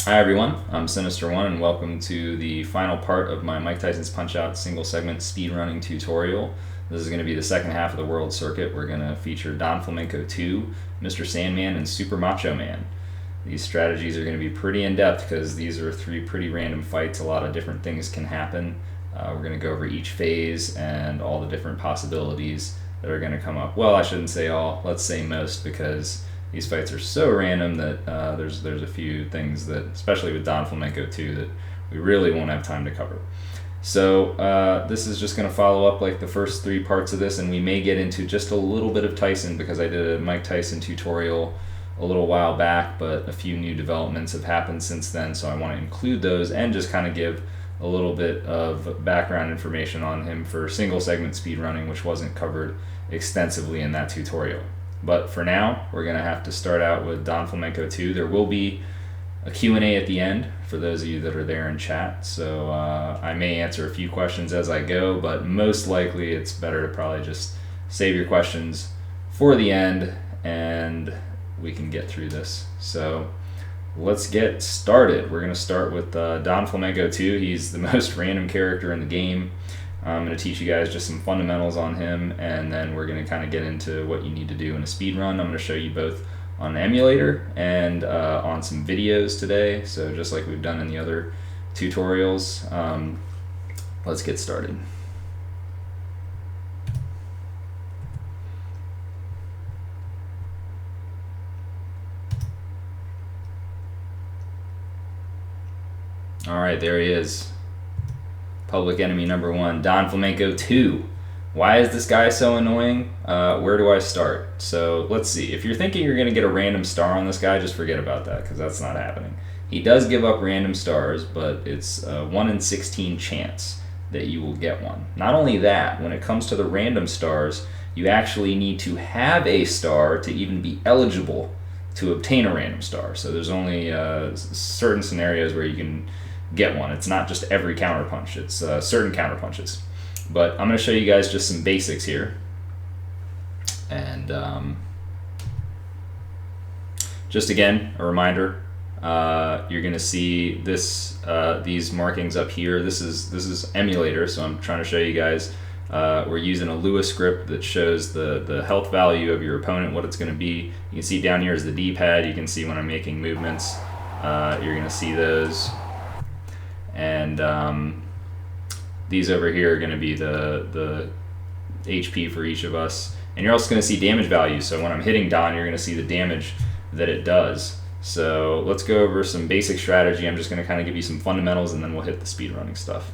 Hi everyone, I'm Sinister1 and welcome to the final part of my Mike Tyson's Punch-Out single segment speedrunning tutorial. This is going to be the second half of the world circuit. We're going to feature Don Flamenco 2, Mr. Sandman, and Super Macho Man. These strategies are going to be pretty in-depth because these are three pretty random fights. A lot of different things can happen. We're going to go over each phase and all the different possibilities that are going to come up. Well, I shouldn't say all, let's say most, because these fights are so random that there's a few things that, especially with Don Flamenco 2, that we really won't have time to cover. So this is just going to follow up like the first three parts of this, and we may get into just a little bit of Tyson because I did a Mike Tyson tutorial a little while back, but a few new developments have happened since then, so I want to include those and just kind of give a little bit of background information on him for single segment speedrunning, which wasn't covered extensively in that tutorial. But for now, we're going to have to start out with Don Flamenco 2. There will be a Q&A at the end for those of you that are there in chat. So I may answer a few questions as I go, but most likely it's better to probably just save your questions for the end and we can get through this. So let's get started. We're going to start with Don Flamenco 2. He's the most random character in the game. I'm going to teach you guys just some fundamentals on him, and then we're going to kind of get into what you need to do in a speed run. I'm going to show you both on an emulator and on some videos today, so just like we've done in the other tutorials. Let's get started. Alright, there he is. Public enemy number one, Don Flamenco 2. Why is this guy so annoying? Where do I start? So let's see. If you're thinking you're going to get a random star on this guy, just forget about that because that's not happening. He does give up random stars, but it's a 1 in 16 chance that you will get one. Not only that, when it comes to the random stars, you actually need to have a star to even be eligible to obtain a random star. So there's only certain scenarios where you can get one. It's not just every counter punch, it's certain counter punches. But I'm going to show you guys just some basics here. And just again, a reminder, you're going to see this these markings up here. This is emulator, so I'm trying to show you guys. We're using a Lua script that shows the health value of your opponent, what it's going to be. You can see down here is the D-pad. You can see when I'm making movements. You're going to see those. And these over here are going to be the HP for each of us. And you're also going to see damage values. So when I'm hitting Don, you're going to see the damage that it does. So let's go over some basic strategy. I'm just going to kind of give you some fundamentals and then we'll hit the speedrunning stuff.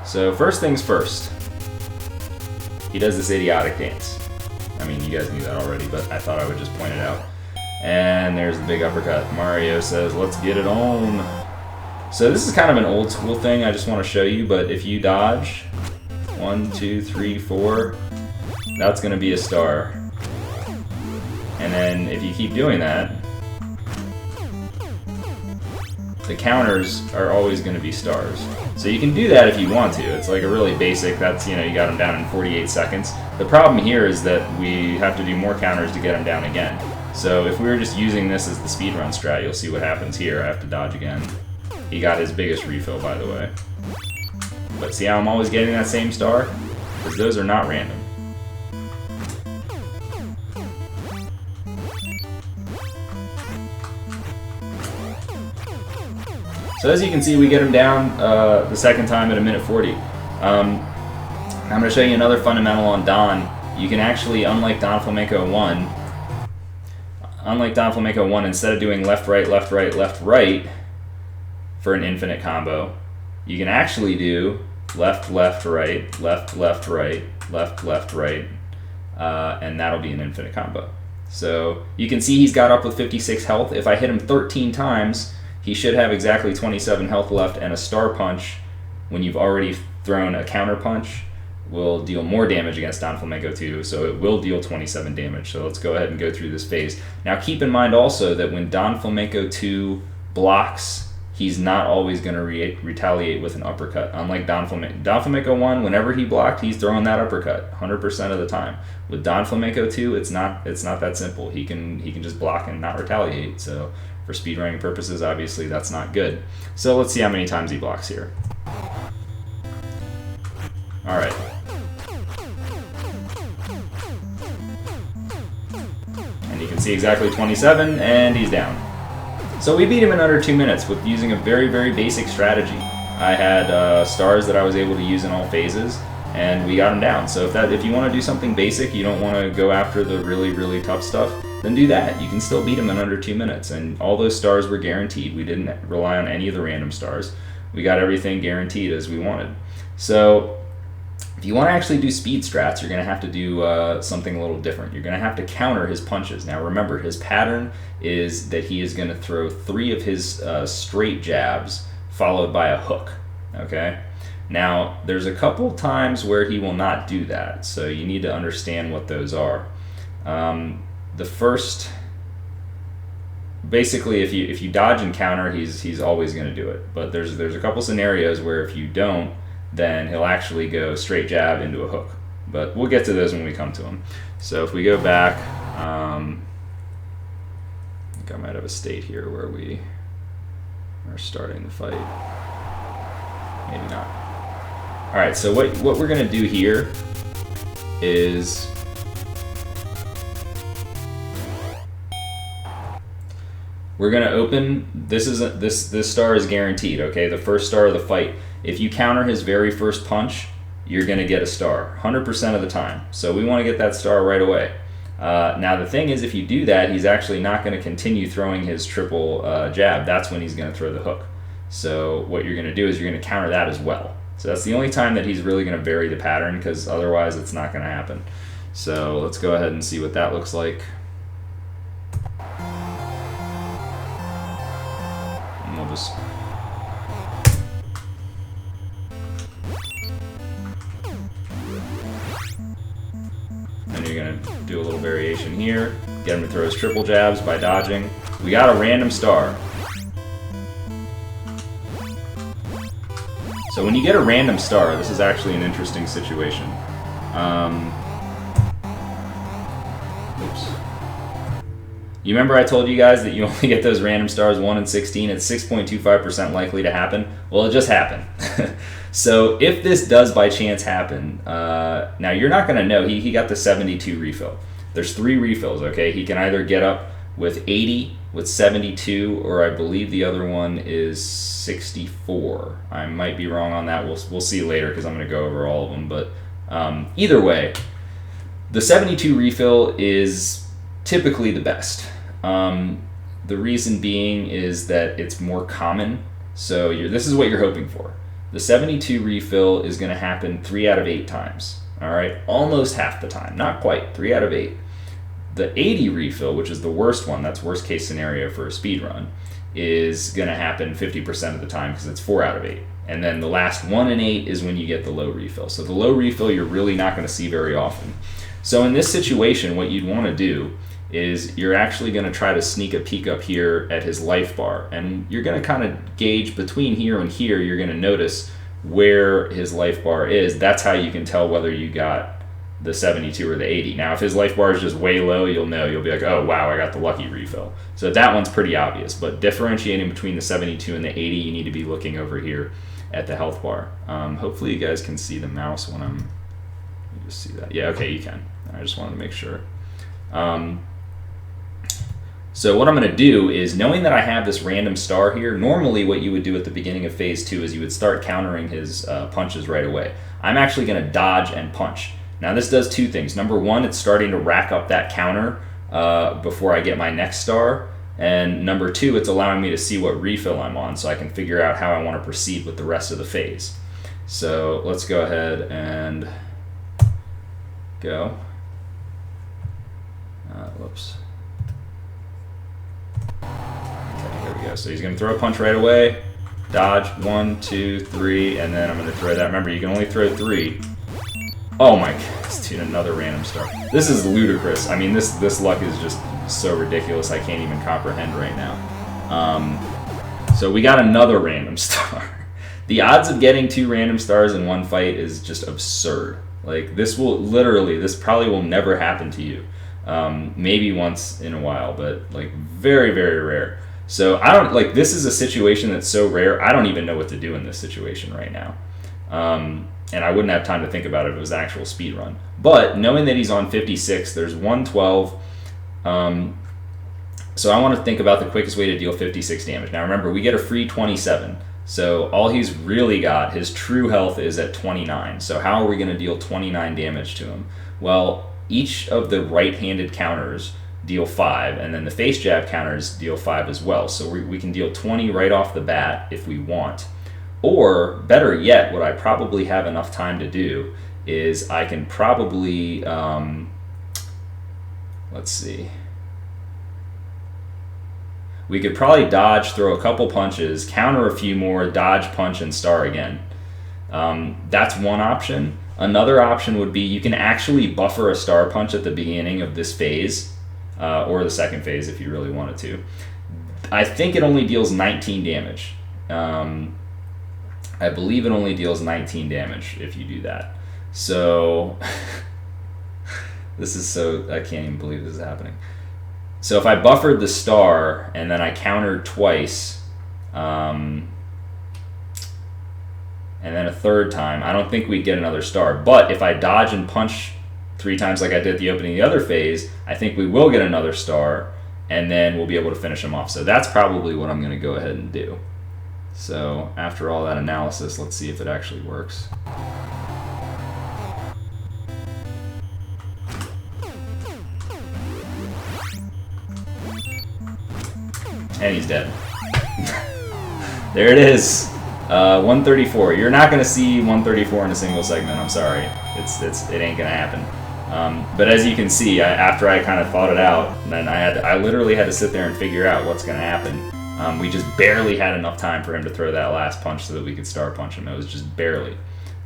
So first things first, he does this idiotic dance. I mean, you guys knew that already, but I thought I would just point it out. And there's the big uppercut. Mario says, let's get it on. So this is kind of an old school thing I just want to show you, but if you dodge 1, 2, 3, 4, that's going to be a star. And then if you keep doing that, the counters are always going to be stars. So you can do that if you want to. It's like a really basic, that's, you know, you got them down in 48 seconds. The problem here is that we have to do more counters to get them down again. So if we were just using this as the speedrun strat, you'll see what happens here. I have to dodge again. He got his biggest refill, by the way. But see how I'm always getting that same star? Because those are not random. So as you can see, we get him down the second time at 1:40. I'm going to show you another fundamental on Don. You can actually, unlike Don Flamenco 1, instead of doing left, right, left, right, left, right for an infinite combo, you can actually do left, left, right, left, left, right, left, left, right, and that'll be an infinite combo. So you can see he's got up with 56 health. If I hit him 13 times, he should have exactly 27 health left, and a star punch, when you've already thrown a counter punch, will deal more damage against Don Flamenco 2, so it will deal 27 damage. So let's go ahead and go through this phase. Now keep in mind also that when Don Flamenco 2 blocks he's not always going to retaliate with an uppercut. Unlike Don Flamenco. Don Flamenco 1, whenever he blocked, he's throwing that uppercut 100% of the time. With Don Flamenco 2, it's not that simple. He can just block and not retaliate. So for speedrunning purposes, obviously that's not good. So let's see how many times he blocks here. All right. And you can see exactly 27, and he's down. So we beat him in under 2 minutes with using a very, very basic strategy. I had stars that I was able to use in all phases, and we got him down. So if you want to do something basic, you don't want to go after the really, really tough stuff, then do that. You can still beat him in under 2 minutes, and all those stars were guaranteed. We didn't rely on any of the random stars. We got everything guaranteed as we wanted. So if you want to actually do speed strats, you're going to have to do something a little different. You're going to have to counter his punches. Now remember, his pattern is that he is going to throw 3 of his straight jabs followed by a hook. Okay? Now, there's a couple times where he will not do that, so you need to understand what those are. The first, basically, if you dodge and counter, he's always going to do it. But there's a couple scenarios where if you don't, then he'll actually go straight jab into a hook. But we'll get to those when we come to him. So if we go back, I think I might have a state here where we are starting the fight. Maybe not. All right, so what we're gonna do here is we're gonna open. This star is guaranteed. Okay, the first star of the fight. If you counter his very first punch, you're gonna get a star 100% of the time. So we want to get that star right away. Now the thing is, if you do that, he's actually not going to continue throwing his triple jab. That's when he's going to throw the hook. So what you're going to do is you're going to counter that as well. So that's the only time that he's really going to vary the pattern, because otherwise it's not going to happen. So let's go ahead and see what that looks like. And we'll just... And you're going to do a little variation here. Get him to throw his triple jabs by dodging. We got a random star. So when you get a random star, this is actually an interesting situation. Oops. You remember I told you guys that you only get those random stars 1 in 16? It's 6.25% likely to happen. Well, it just happened. So if this does by chance happen, now you're not going to know. He got the 72 refill. There's 3 refills, okay? He can either get up with 80, with 72, or I believe the other one is 64. I might be wrong on that. We'll see later, because I'm going to go over all of them. But either way, the 72 refill is typically the best. The reason being is that it's more common. So this is what you're hoping for. The 72 refill is going to happen 3 out of 8 times. All right, almost half the time. Not quite, 3 out of 8. The 80 refill, which is the worst one, that's worst case scenario for a speed run, is going to happen 50% of the time, because it's 4 out of 8. And then the last 1 in 8 is when you get the low refill. So the low refill you're really not going to see very often. So in this situation, what you'd want to do is you're actually going to try to sneak a peek up here at his life bar. And you're going to kind of gauge between here and here, you're going to notice where his life bar is. That's how you can tell whether you got the 72 or the 80. Now, if his life bar is just way low, you'll know. You'll be like, oh, wow, I got the lucky refill. So that one's pretty obvious. But differentiating between the 72 and the 80, you need to be looking over here at the health bar. Hopefully you guys can see the mouse when I'm... Let me just see that. Yeah, okay, you can. I just wanted to make sure. So what I'm going to do is, knowing that I have this random star here, normally what you would do at the beginning of phase 2 is you would start countering his punches right away. I'm actually going to dodge and punch. Now this does 2 things. Number 1, it's starting to rack up that counter before I get my next star. And number 2, it's allowing me to see what refill I'm on, so I can figure out how I want to proceed with the rest of the phase. So let's go ahead and go. Whoops. Okay, here we go. So he's going to throw a punch right away. Dodge, 1, 2, 3, and then I'm going to throw that. Remember, you can only throw 3. Oh my goodness, dude, another random star. This is ludicrous. I mean, this luck is just so ridiculous I can't even comprehend right now. So we got another random star. The odds of getting 2 random stars in one fight is just absurd. Like, this probably will never happen to you. Maybe once in a while, but like very, very rare. So this is a situation that's so rare, I don't even know what to do in this situation right now. And I wouldn't have time to think about it if it was an actual speed run. But knowing that he's on 56, there's 112. So I want to think about the quickest way to deal 56 damage. Now remember, we get a free 27. So all he's really got, his true health is at 29. So how are we going to deal 29 damage to him? Well, each of the right-handed counters deal 5, and then the face jab counters deal 5 as well. So we can deal 20 right off the bat if we want. Or, better yet, what I probably have enough time to do is I can probably, let's see. We could probably dodge, throw a couple punches, counter a few more, dodge, punch, and star again. That's one option. Another option would be you can actually buffer a star punch at the beginning of this phase, or the second phase if you really wanted to. I think it only deals 19 damage. I believe it only deals 19 damage if you do that. So, I can't even believe this is happening. So if I buffered the star and then I countered twice, and then a third time, I don't think we'd get another star. But if I dodge and punch 3 times like I did at the opening of the other phase, I think we will get another star, and then we'll be able to finish him off. So that's probably what I'm going to go ahead and do. So after all that analysis, let's see if it actually works. And he's dead. There it is. 134. You're not going to see 134 in a single segment. I'm sorry. It ain't going to happen. But as you can see, after I kind of thought it out, then I literally had to sit there and figure out what's going to happen. We just barely had enough time for him to throw that last punch so that we could star punch him. It was just barely.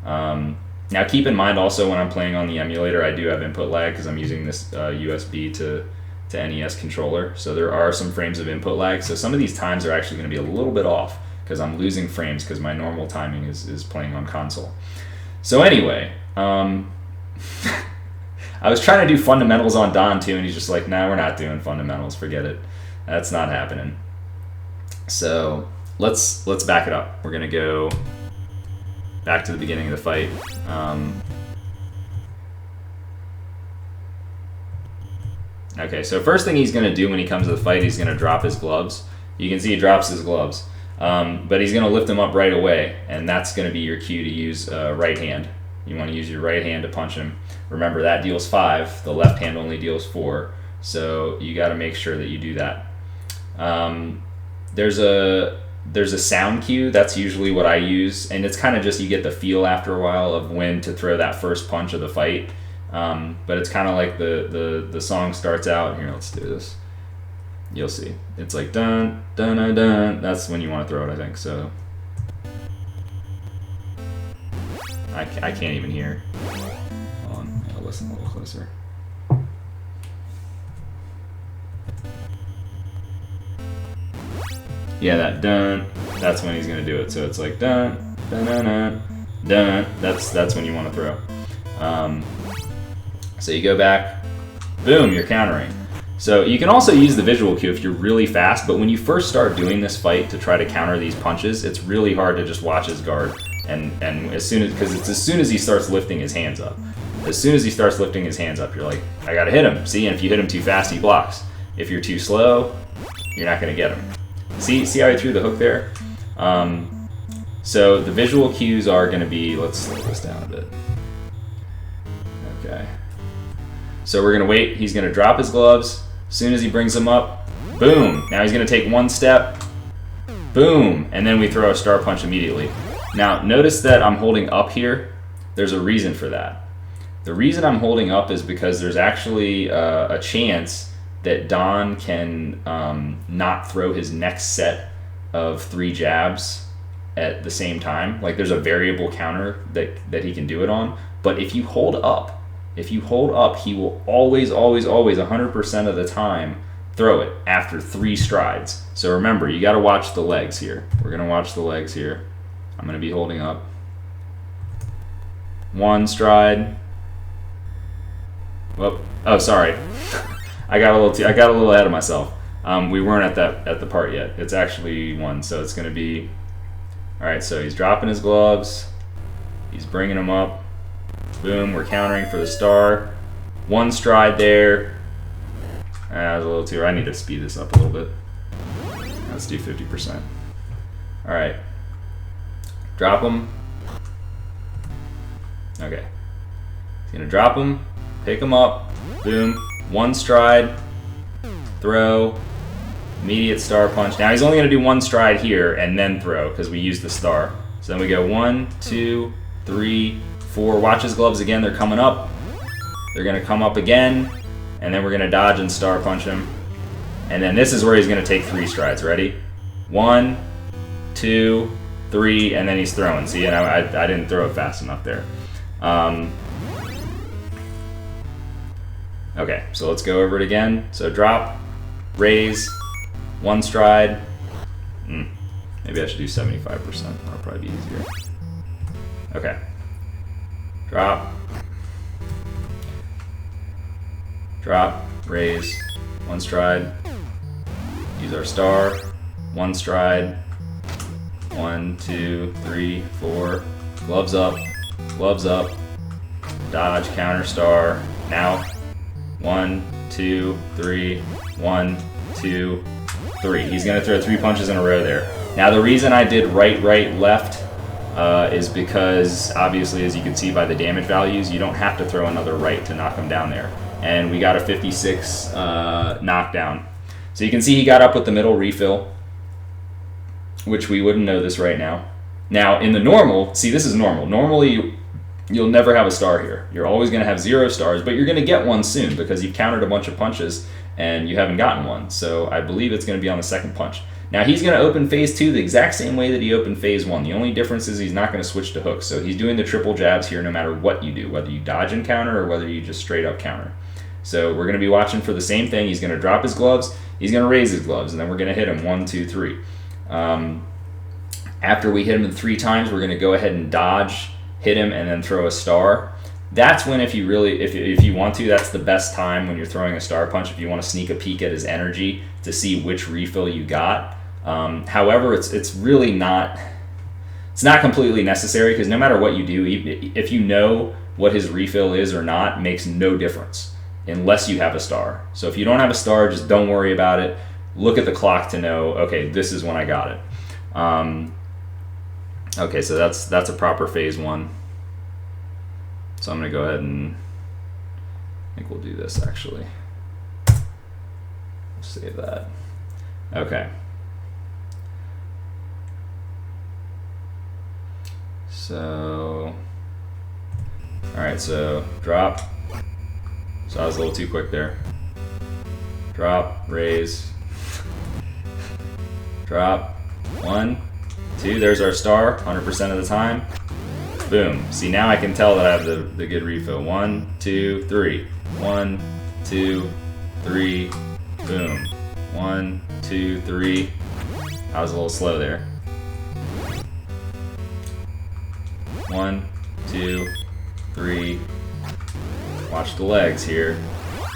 Now keep in mind also when I'm playing on the emulator, I do have input lag because I'm using this USB to NES controller. So there are some frames of input lag. So some of these times are actually going to be a little bit off because I'm losing frames because my normal timing is playing on console. So anyway, I was trying to do fundamentals on Don too, and he's just like, nah, we're not doing fundamentals. Forget it. That's not happening. So let's back it up. We're going to go back to the beginning of the fight. Okay, so first thing he's going to do when he comes to the fight, he's going to drop his gloves. You can see he drops his gloves. But he's going to lift them up right away, and that's going to be your cue to use right hand. You want to use your right hand to punch him. Remember, that deals 5. The left hand only deals 4. So you got to make sure that you do that. There's a sound cue. That's usually what I use, and it's kind of just you get the feel after a while of when to throw that first punch of the fight. But it's kind of like the song starts out. Here, let's do this. You'll see. It's like dun dun dun dun. That's when you want to throw it, I think. So I can't even hear. Hold on, I'll listen a little closer. Yeah, that dun. That's when he's gonna do it. So it's like dun dun dun dun dun. That's when you want to throw. So you go back. Boom, you're countering. So you can also use the visual cue if you're really fast, but when you first start doing this fight to try to counter these punches, it's really hard to just watch his guard. And as soon as he starts lifting his hands up. As soon as he starts lifting his hands up, you're like, I gotta hit him. See, and if you hit him too fast, he blocks. If you're too slow, you're not gonna get him. See how I threw the hook there? So the visual cues are gonna be, let's slow this down a bit. Okay. So we're gonna wait, he's gonna drop his gloves. As soon as he brings them up, boom. Now he's going to take one step, boom, and then we throw a star punch immediately. Now notice that I'm holding up here. There's a reason for that. The reason I'm holding up is because there's actually a chance that Don can not throw his next set of 3 jabs at the same time. Like there's a variable counter that he can do it on. But if you hold up, he will always, 100% of the time, throw it after 3 strides. So remember, you got to watch the legs here. We're going to watch the legs here. I'm going to be holding up. 1 stride. Whoop. Oh, sorry. I got a little ahead of myself. We weren't at the part yet. It's actually 1, so it's going to be. All right. So he's dropping his gloves. He's bringing them up. Boom. We're countering for the star. 1 stride there. That was a little too. I need to speed this up a little bit. Let's do 50%. All right. Drop them. Okay. He's gonna drop them. Pick them up. Boom. 1 stride. Throw. Immediate star punch. Now he's only going to do 1 stride here and then throw because we used the star. So then we go 1, 2, 3, 4. Watch his gloves again. They're coming up. They're going to come up again. And then we're going to dodge and star punch him. And then this is where he's going to take 3 strides. Ready? 1, 2, 3, and then he's throwing. See, and I didn't throw it fast enough there. Okay, so let's go over it again. So drop, raise, 1 stride. Maybe I should do 75%. That'll probably be easier. Okay. Drop. Drop, raise, 1 stride. Use our star. 1 stride. 1, 2, 3, 4. Gloves up. Gloves up. Dodge, counter, star. Now. 1, 2, 3, 1, 2, 3. He's going to throw 3 punches in a row there. Now the reason I did right, right, left is because obviously, as you can see by the damage values, you don't have to throw another right to knock him down there. And we got a 56 knockdown. So you can see he got up with the middle refill, which we wouldn't know this right now. Now in the normal, see, this is normal. Normally you'll never have a star here. You're always going to have 0 stars, but you're going to get 1 soon because you've countered a bunch of punches and you haven't gotten 1. So I believe it's going to be on the 2nd punch. Now he's going to open phase 2 the exact same way that he opened phase 1. The only difference is he's not going to switch to hooks. So he's doing the triple jabs here no matter what you do, whether you dodge and counter or whether you just straight up counter. So we're going to be watching for the same thing. He's going to drop his gloves, he's going to raise his gloves, and then we're going to hit him 1, 2, 3. After we hit him 3 times, we're going to go ahead and dodge, hit him, and then throw a star. That's when, if you want to, that's the best time when you're throwing a star punch, if you want to sneak a peek at his energy to see which refill you got. However, it's really not, it's not completely necessary because no matter what you do, if you know what his refill is or not, makes no difference unless you have a star. So if you don't have a star, just don't worry about it. Look at the clock to know, okay, this is when I got it. Okay, so that's a proper phase 1. So I'm going to go ahead and I think we'll do this actually. We'll save that. Okay. So, all right, so drop. So I was a little too quick there. Drop, raise, drop, 1, 2, there's our star, 100% of the time. Boom. See, now I can tell that I have the good refill. 1, 2, 3. 1, 2, 3. Boom. 1, 2, 3. I was a little slow there. 1, 2, 3. Watch the legs here.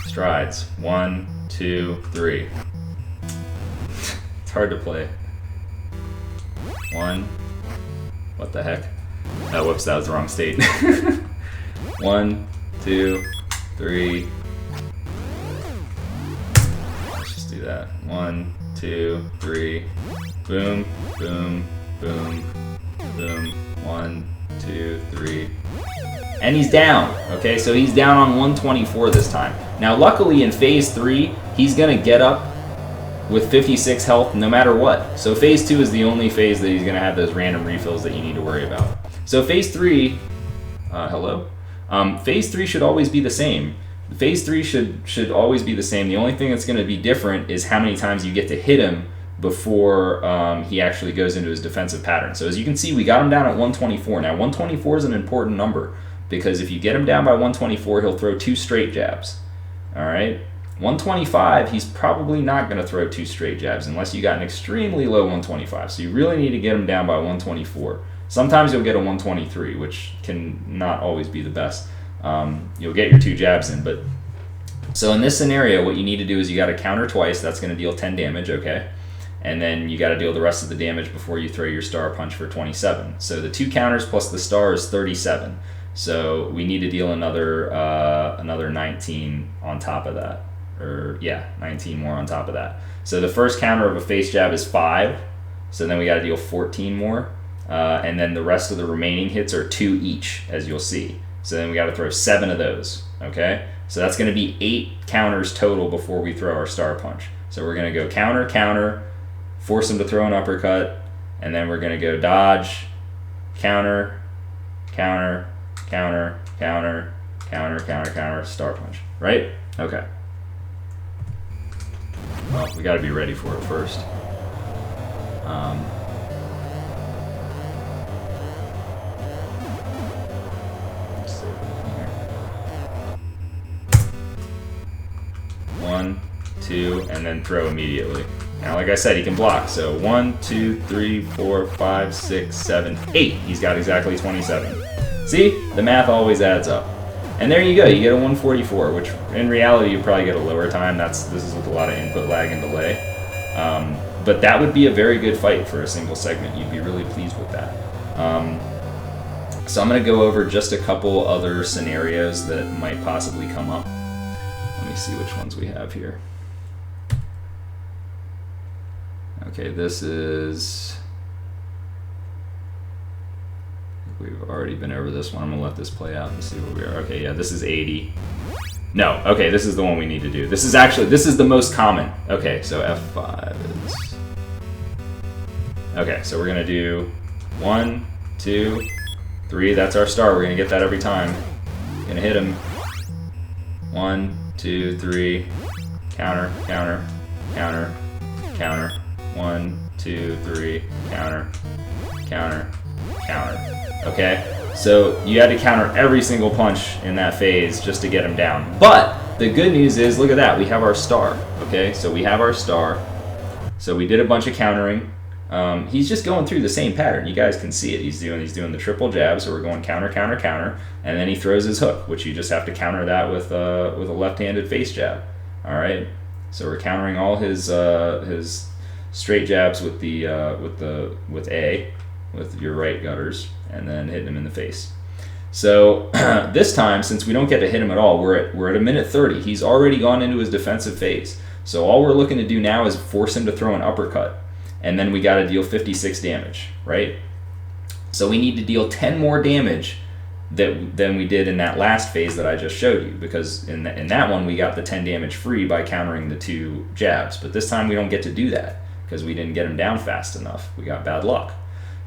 Strides. 1, 2, 3. It's hard to play. 1. What the heck? Oh, whoops, that was the wrong state. 1, 2, 3. Let's just do that. 1, 2, 3. Boom, boom, boom, boom. 1, 2, 3. And he's down. Okay, so he's down on 124 this time. Now, luckily in phase 3, he's gonna get up with 56 health no matter what. So phase 2 is the only phase that he's gonna have those random refills that you need to worry about. So phase 3, hello? Phase 3 should always be the same. Phase 3 should always be the same. The only thing that's gonna be different is how many times you get to hit him before he actually goes into his defensive pattern. So as you can see, we got him down at 124. Now 124 is an important number because if you get him down by 124, he'll throw 2 straight jabs. All right? 125, he's probably not going to throw 2 straight jabs unless you got an extremely low 125. So you really need to get him down by 124. Sometimes you'll get a 123, which can not always be the best. You'll get your 2 jabs in, but so in this scenario, what you need to do is you got to counter twice. That's going to deal 10 damage, okay? And then you got to deal the rest of the damage before you throw your star punch for 27. So the 2 counters plus the star is 37. So we need to deal another 19 on top of that. Or yeah, 19 more on top of that. So the first counter of a face jab is 5. So then we got to deal 14 more. And then the rest of the remaining hits are 2 each, as you'll see. So then we got to throw 7 of those, okay? So that's going to be 8 counters total before we throw our star punch. So we're going to go counter, counter, force him to throw an uppercut, and then we're going to go dodge, counter, counter, counter, counter, counter, counter, counter, star punch, right? Okay. Well, we got to be ready for it first. Let's see here. 1, 2, and then throw immediately. Now, like I said, he can block. So 1, 2, 3, 4, 5, 6, 7, 8. He's got exactly 27. See? The math always adds up. And there you go. You get a 144, which in reality you probably get a lower time. This is with a lot of input lag and delay. But that would be a very good fight for a single segment. You'd be really pleased with that. So I'm going to go over just a couple other scenarios that might possibly come up. Let me see which ones we have here. Okay, this is... We've already been over this one. I'm going to let this play out and see where we are. Okay, yeah, this is 80. No, okay, this is the one we need to do. This is the most common. Okay, so F5 is... Okay, so we're going to do 1, 2, 3. That's our star. We're going to get that every time. Going to hit him. 1, 2, 3. Counter, counter, counter, counter. 1, 2, 3. Counter, counter, counter. Okay, so you had to counter every single punch in that phase just to get him down. But the good news is, look at that, we have our star. Okay, so we have our star. So we did a bunch of countering. He's just going through the same pattern. You guys can see it. He's doing the triple jab. So we're going counter, counter, counter, and then he throws his hook, which you just have to counter that with a left-handed face jab. All right. So we're countering all his straight jabs with your right gutters, and then hitting him in the face. So this time, since we don't get to hit him at all, we're at a minute 30. He's already gone into his defensive phase. So all we're looking to do now is force him to throw an uppercut. And then we got to deal 56 damage, right? So we need to deal 10 more damage than we did in that last phase that I just showed you, because in that one we got the 10 damage free by countering the 2 jabs. But this time we don't get to do that because we didn't get him down fast enough. We got bad luck.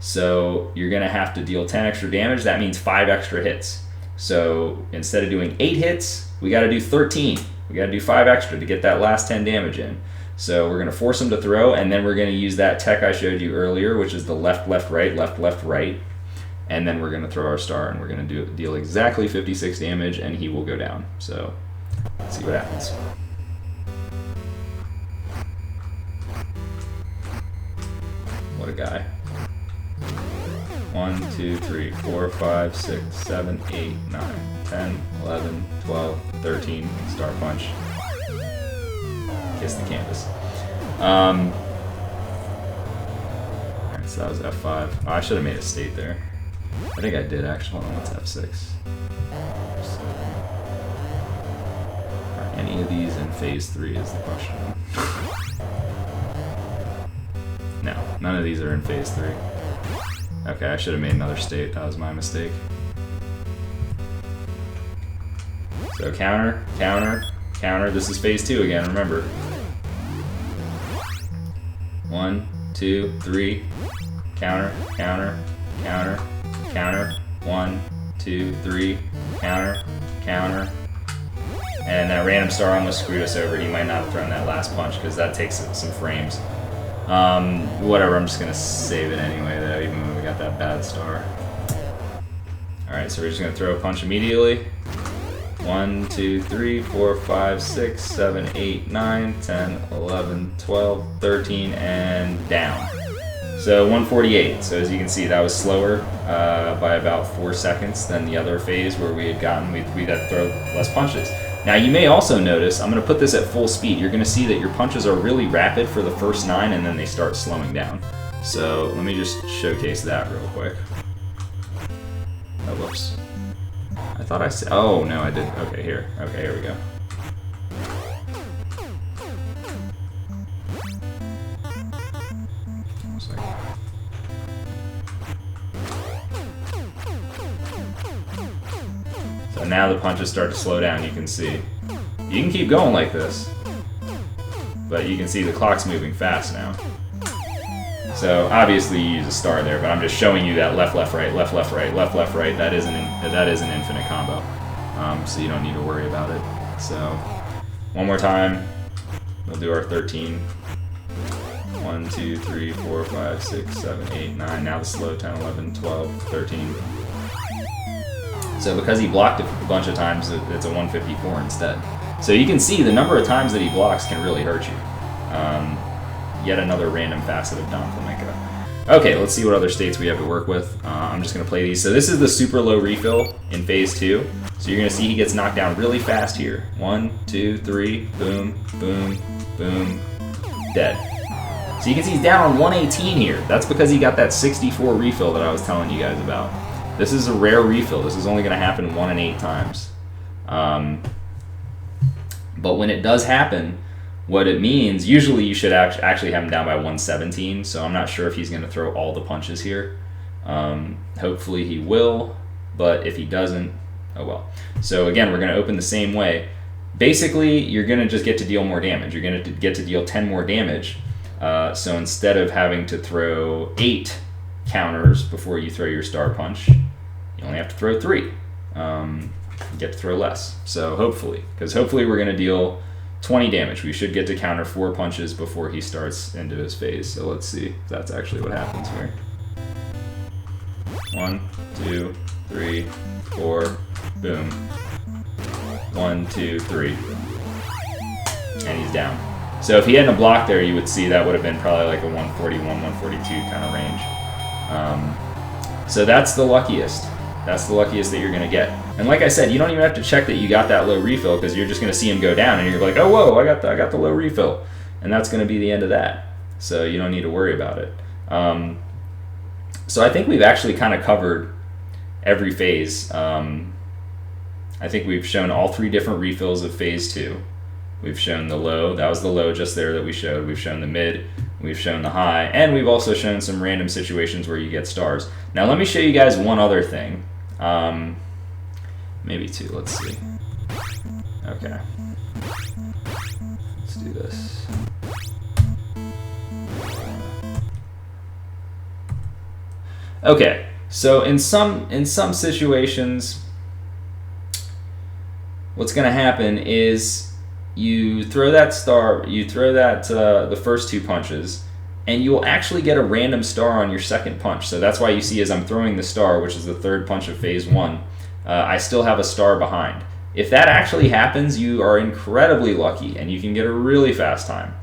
So you're going to have to deal 10 extra damage. That means 5 extra hits. So instead of doing 8 hits, we got to do 13. We got to do 5 extra to get that last 10 damage in. So we're going to force him to throw, and then we're going to use that tech I showed you earlier, which is the left, left, right, left, left, right. And then we're going to throw our star, and we're going to deal exactly 56 damage, and he will go down. So let's see what happens. What a guy. 1, 2, 3, 4, 5, 6, 7, 8, 9, 10, 11, 12, 13, star punch. Kiss the canvas. Alright, so that was F5. Oh, I should have made a state there. I think I did actually. Hold on, what's F6? Are any of these in phase 3 is the question. No, none of these are in phase 3. Okay, I should have made another state. That was my mistake. So counter, counter, counter. This is phase 2 again, remember. 1, 2, 3. Counter, counter, counter, counter. 1, 2, 3. Counter, counter. And that random star almost screwed us over. He might not have thrown that last punch because that takes some frames. Whatever, I'm just going to save it anyway, though, even when we got that bad star. Alright, so we're just going to throw a punch immediately. 1, 2, 3, 4, 5, 6, 7, 8, 9, 10, 11, 12, 13, and down. So 148. So as you can see, that was slower by about 4 seconds than the other phase where we had to throw less punches. Now you may also notice, I'm going to put this at full speed. You're going to see that your punches are really rapid for the first 9 and then they start slowing down. So let me just showcase that real quick. Oh, whoops. I thought I said, oh no I did. Okay, here. Okay, here we go. So now the punches start to slow down, you can see. You can keep going like this, but you can see the clock's moving fast now. So obviously you use a star there, but I'm just showing you that left, left, right, left, left, right, left, left, right. That is an infinite combo, so you don't need to worry about it. So one more time, we'll do our 13. 1, 2, 3, 4, 5, 6, 7, 8, 9. Now the slow 10, 11, 12, 13. So because he blocked it a bunch of times, it's a 154 instead. So you can see the number of times that he blocks can really hurt you. Yet another random facet of Don Flamenco. Okay, let's see what other states we have to work with. I'm just going to play these. So this is the super low refill in phase 2. So you're going to see he gets knocked down really fast here. 1, 2, 3, boom, boom, boom, dead. So you can see he's down on 118 here. That's because he got that 64 refill that I was telling you guys about. This is a rare refill. This is only going to happen 1 in 8 times. But when it does happen, what it means, usually you should actually have him down by 117, so I'm not sure if he's going to throw all the punches here. Hopefully he will, but if he doesn't, oh well. So again, we're going to open the same way. Basically, you're going to just get to deal more damage. You're going to get to deal 10 more damage. So instead of having to throw 8 counters before you throw your star punch, you only have to throw 3. You get to throw less. So hopefully, because hopefully we're going to deal 20 damage. We should get to counter 4 punches before he starts into his phase. So let's see if that's actually what happens here. 1, 2, 3, 4, boom. 1, 2, 3. And he's down. So if he hadn't blocked there, you would see that would have been probably like a 141, 142 kind of range. So that's the luckiest. That's the luckiest that you're going to get. And like I said, you don't even have to check that you got that low refill because you're just going to see him go down and you're like, oh, whoa, I got the low refill. And that's going to be the end of that. So you don't need to worry about it. So I think we've actually kind of covered every phase. I think we've shown all 3 different refills of phase 2. We've shown the low, that was the low just there that we showed. We've shown the mid, we've shown the high, and we've also shown some random situations where you get stars. Now let me show you guys one other thing. Maybe 2, let's see. Okay. Let's do this. Okay, so in some situations, what's going to happen is you throw that star, the first 2 punches, and you will actually get a random star on your second punch. So that's why you see as I'm throwing the star, which is the 3rd punch of phase 1, I still have a star behind. If that actually happens, you are incredibly lucky, and you can get a really fast time.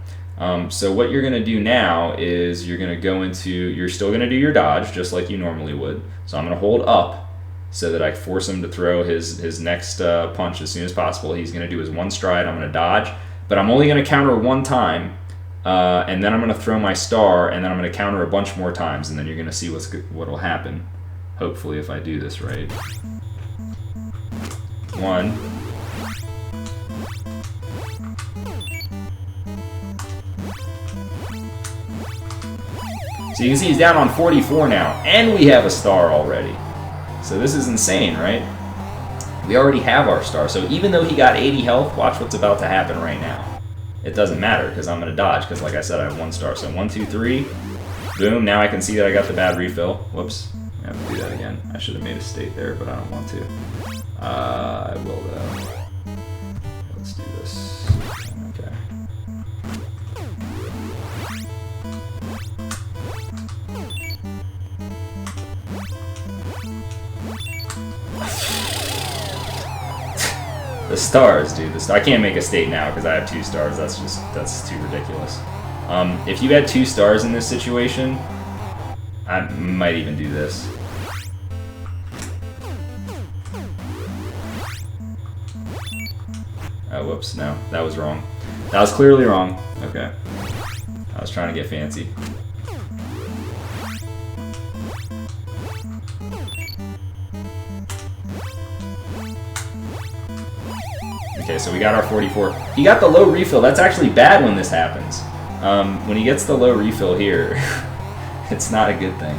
So what you're going to do now is you're still going to do your dodge, just like you normally would. So I'm going to hold up so that I force him to throw his next punch as soon as possible. He's going to do his 1 stride. I'm going to dodge, but I'm only going to counter 1 time, and then I'm going to throw my star, and then I'm going to counter a bunch more times, and then you're going to see what'll happen, hopefully, if I do this right. 1. So you can see he's down on 44 now, and we have a star already. So this is insane, right? We already have our star. So even though he got 80 health, watch what's about to happen right now. It doesn't matter because I'm going to dodge because, like I said, I have 1 star. So 1, 2, 3, boom. Now I can see that I got the bad refill. Whoops. I have to do that again. I should have made a state there, but I don't want to. I will, though. Let's do this. Okay. The stars, dude. I can't make a state now because I have 2 stars. That's too ridiculous. If you had 2 stars in this situation, I might even do this. Oh, whoops, no. That was wrong. That was clearly wrong. Okay. I was trying to get fancy. Okay, so we got our 44. He got the low refill. That's actually bad when this happens. When he gets the low refill here, it's not a good thing.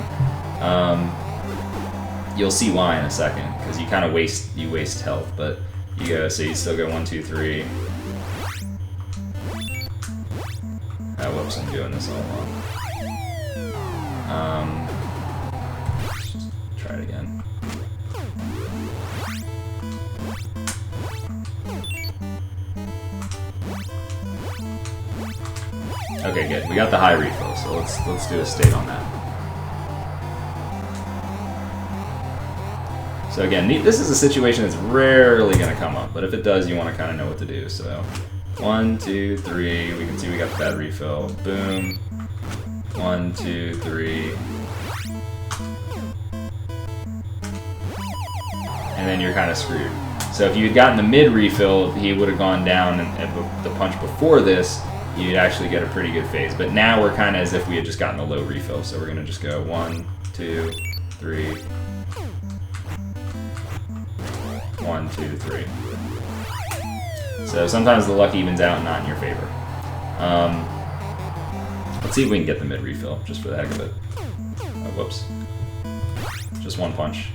You'll see why in a second, because you kind of waste health, but you go, so you still go 1, 2, 3. Oh, whoops, I'm doing this all wrong. Just try it again. Okay, good. We got the high refill, so let's do a state on that. So again, this is a situation that's rarely going to come up, but if it does, you want to kind of know what to do. So 1, 2, 3. We can see we got that refill. Boom. 1, 2, 3. And then you're kind of screwed. So if you had gotten the mid refill, he would have gone down, and the punch before this, you'd actually get a pretty good phase. But now we're kind of as if we had just gotten a low refill. So we're going to just go 1, 2, 3. 1, 2, 3. So sometimes the luck evens out and not in your favor. Let's see if we can get the mid refill, just for the heck of it. Oh, whoops. Just 1 punch.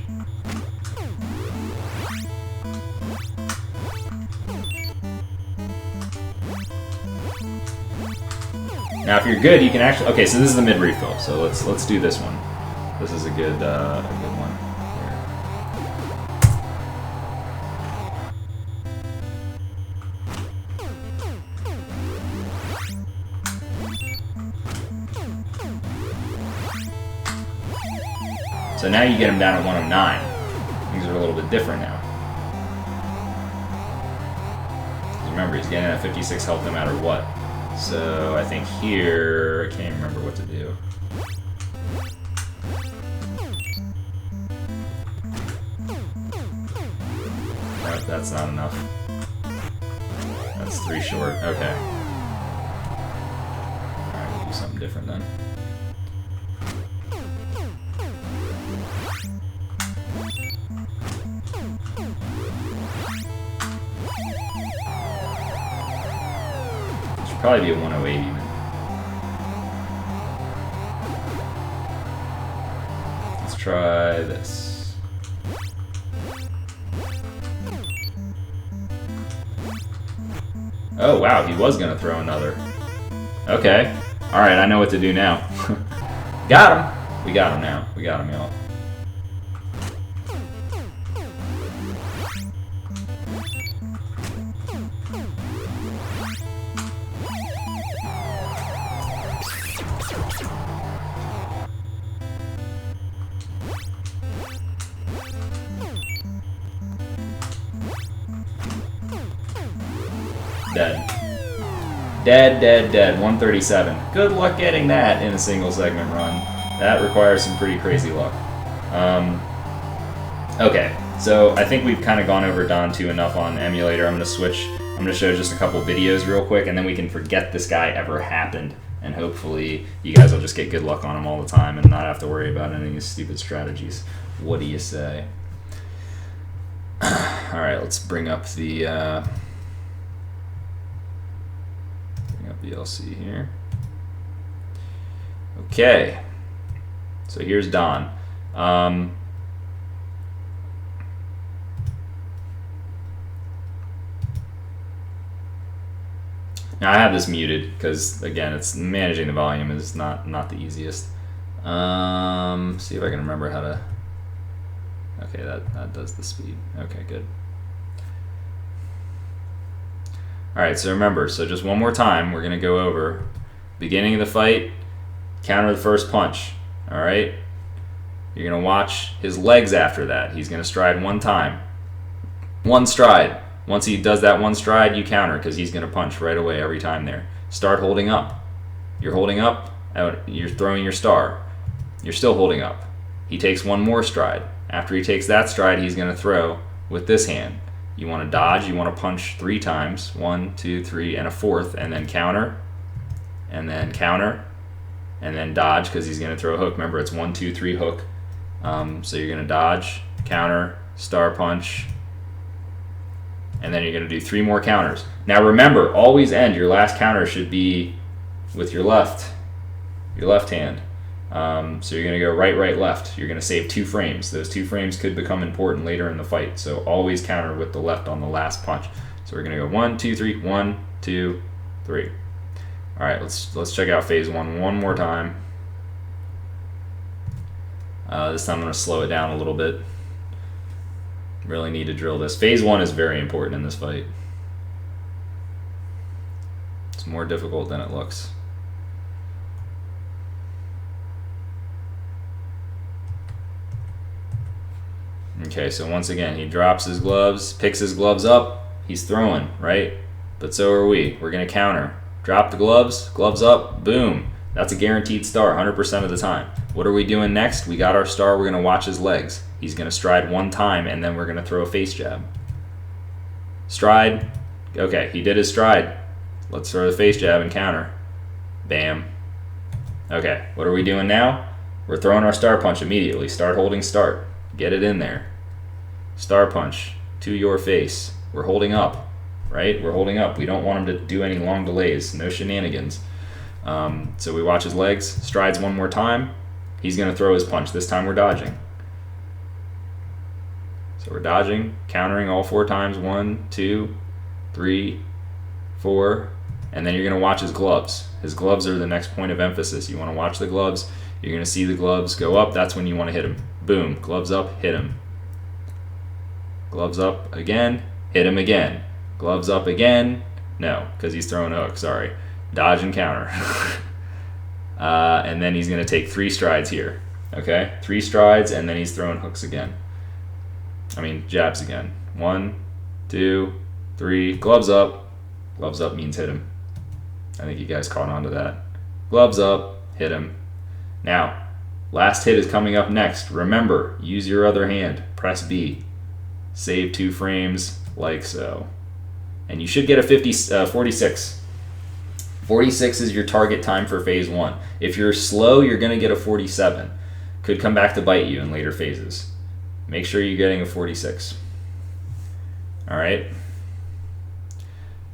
Now, if you're good, you can actually. Okay, so this is the mid refill. So let's do this one. This is a good one. So now you get him down at 109. Things are a little bit different now. Remember, he's getting at 56 health no matter what. So I think here, I can't remember what to do. Nope, that's not enough. That's 3 short. Okay. Alright, we'll do something different then. Probably be a 108 even. Let's try this. Oh wow, he was gonna throw another. Okay. Alright, I know what to do now. Got him! We got him now. We got him, y'all. Dead. 137. Good luck getting that in a single segment run. That requires some pretty crazy luck. Okay, so I think we've kind of gone over Don 2 enough on emulator. I'm going to switch. I'm going to show just a couple videos real quick, and then we can forget this guy ever happened. And hopefully you guys will just get good luck on him all the time and not have to worry about any of these stupid strategies. What do you say? Alright, let's bring up the LC here. Okay, so here's Don. Now I have this muted because again, it's managing the volume is not the easiest. See if I can remember how to. Okay, that does the speed. Okay, good. Alright, so remember, so just one more time, we're going to go over beginning of the fight, counter the first punch. Alright? You're going to watch his legs after that. He's going to stride 1 time. 1 stride. Once he does that one stride, you counter because he's going to punch right away every time there. Start holding up. You're holding up, you're throwing your star. You're still holding up. He takes one more stride. After he takes that stride, he's going to throw with this hand. You want to dodge, you want to punch 3 times. 1, 2, 3, and a 4th, and then counter, and then counter, and then dodge because he's going to throw a hook. Remember, it's 1, 2, 3 hook. So you're going to dodge, counter, star punch, and then you're going to do 3 more counters. Now remember, always end. Your last counter should be with your left hand. So you're going to go right, right, left. You're going to save 2 frames. Those 2 frames could become important later in the fight. So always counter with the left on the last punch. So we're going to go 1, 2, 3, 1, 2, 3. All right, let's check out phase 1 one more time. This time I'm going to slow it down a little bit. Really need to drill this. Phase 1 is very important in this fight. It's more difficult than it looks. Okay, so once again, he drops his gloves, picks his gloves up, he's throwing, right? But so are we. We're going to counter. Drop the gloves, gloves up, boom. That's a guaranteed star 100% of the time. What are we doing next? We got our star, we're going to watch his legs. He's going to stride 1 time, and then we're going to throw a face jab. Stride. Okay, he did his stride. Let's throw the face jab and counter. Bam. Okay, what are we doing now? We're throwing our star punch immediately. Start holding start. Get it in there. Star punch to your face. We're holding up, right? We're holding up. We don't want him to do any long delays. No shenanigans. So we watch his legs. Strides 1 more time. He's going to throw his punch. This time we're dodging. So we're dodging, countering all 4 times. 1, 2, 3, 4. And then you're going to watch his gloves. His gloves are the next point of emphasis. You want to watch the gloves. You're going to see the gloves go up. That's when you want to hit him. Boom. Gloves up, hit him. Gloves up again, hit him again. Gloves up again. No, because he's throwing a hook. Sorry. Dodge and counter. And then he's going to take 3 strides here. Okay? 3 strides, and then he's throwing hooks again. Jabs again. 1, 2, 3. Gloves up. Gloves up means hit him. I think you guys caught on to that. Gloves up, hit him. Now, last hit is coming up next. Remember, use your other hand. Press B. Save 2 frames like so. And you should get a 46. 46 is your target time for phase 1. If you're slow, you're going to get a 47. Could come back to bite you in later phases. Make sure you're getting a 46. All right.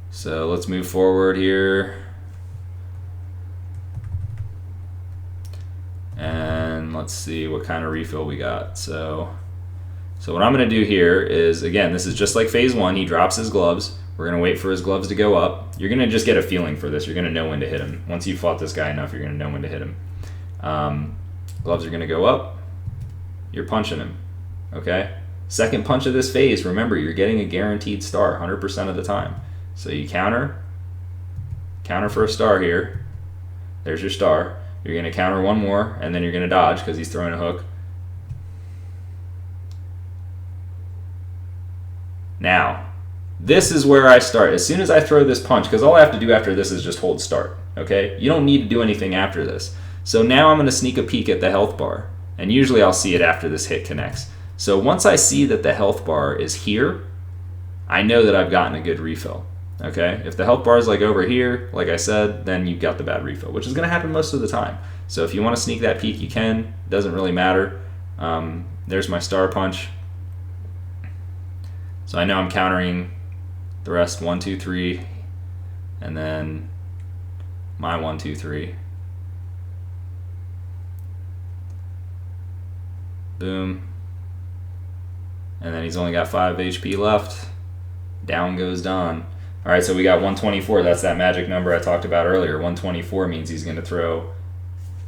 So let's move forward here. And let's see what kind of refill we got. So what I'm going to do here is, again, this is just like phase 1. He drops his gloves. We're going to wait for his gloves to go up. You're going to just get a feeling for this. You're going to know when to hit him. Once you've fought this guy enough, you're going to know when to hit him. Gloves are going to go up. You're punching him. Okay? Second punch of this phase, remember, you're getting a guaranteed star 100% of the time. So you counter. Counter for a star here. There's your star. You're going to counter 1 more, and then you're going to dodge because he's throwing a hook. Now, this is where I start. As soon as I throw this punch, because all I have to do after this is just hold start, okay? You don't need to do anything after this. So now I'm going to sneak a peek at the health bar, and usually I'll see it after this hit connects. So once I see that the health bar is here, I know that I've gotten a good refill, okay? If the health bar is like over here, like I said, then you've got the bad refill, which is going to happen most of the time. So if you want to sneak that peek, you can. Doesn't really matter. There's my star punch. So I know I'm countering the rest 1, 2, 3, and then my 1, 2, 3. Boom. And then he's only got 5 HP left. Down goes Don. All right, so we got 124. That's that magic number I talked about earlier. 124 means he's going to throw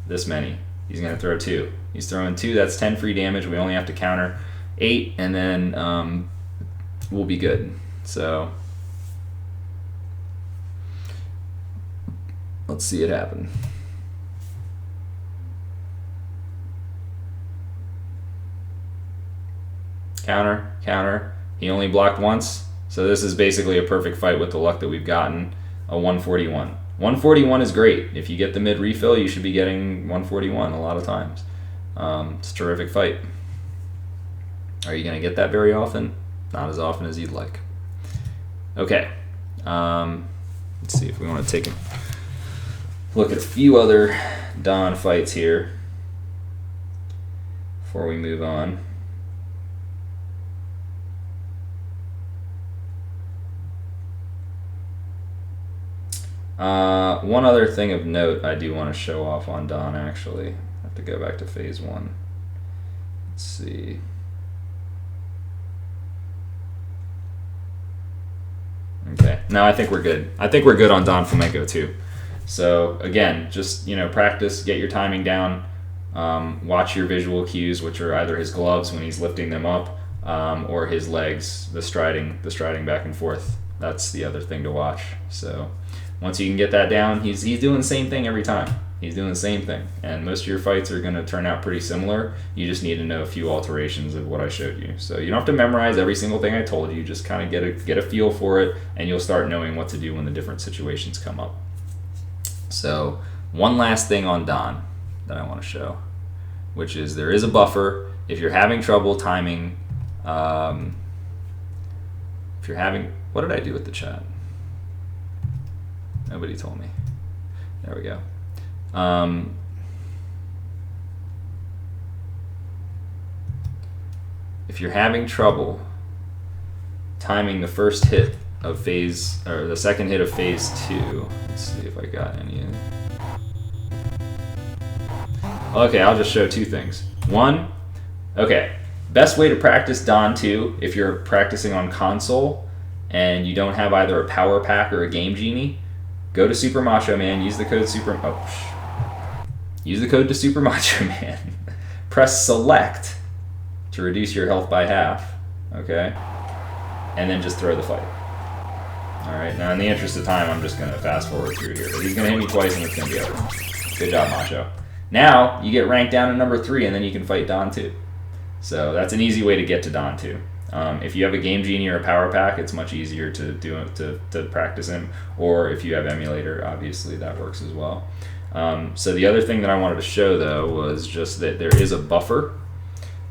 this many. He's going to throw 2. He's throwing 2. That's 10 free damage. We only have to counter 8, and then we'll be good. So let's see it happen. Counter, counter. He only blocked once. So this is basically a perfect fight with the luck that we've gotten, a 141. 141 is great. If you get the mid refill, you should be getting 141 a lot of times. It's a terrific fight. Are you going to get that very often? Not as often as you'd like. Okay. Let's see if we want to take a look at a few other Don fights here before we move on. One other thing of note I do want to show off on Don, actually. I have to go back to phase 1. Let's see. Okay, now I think we're good. I think we're good on Don Flamenco too. So again, just practice, get your timing down, watch your visual cues, which are either his gloves when he's lifting them up, or his legs, the striding back and forth. That's the other thing to watch. So once you can get that down, he's doing the same thing every time. He's doing the same thing, and most of your fights are going to turn out pretty similar. You just need to know a few alterations of what I showed you. So you don't have to memorize every single thing I told you. Just kind of get a feel for it, and you'll start knowing what to do when the different situations come up. So one last thing on Don that I want to show, which is there is a buffer. If you're having trouble timing, what did I do with the chat? Nobody told me. There we go. If you're having trouble timing the first hit of phase, or the second hit of phase 2, let's see if I got any. Okay, I'll just show 2 things. One, okay, best way to practice Don 2 if you're practicing on console and you don't have either a power pack or a game genie, go to Super Macho Man, use the code use the code to Super Macho Man. Press select to reduce your health by half, okay? And then just throw the fight. Alright, now in the interest of time, I'm just going to fast forward through here. But he's going to hit me twice and it's going to be over. Good job, Macho. Now, you get ranked down to number 3 and then you can fight Don 2. So that's an easy way to get to Don 2. If you have a Game Genie or a Power Pack, it's much easier to do it, to practice him. Or if you have Emulator, obviously that works as well. So the other thing that I wanted to show, though, was just that there is a buffer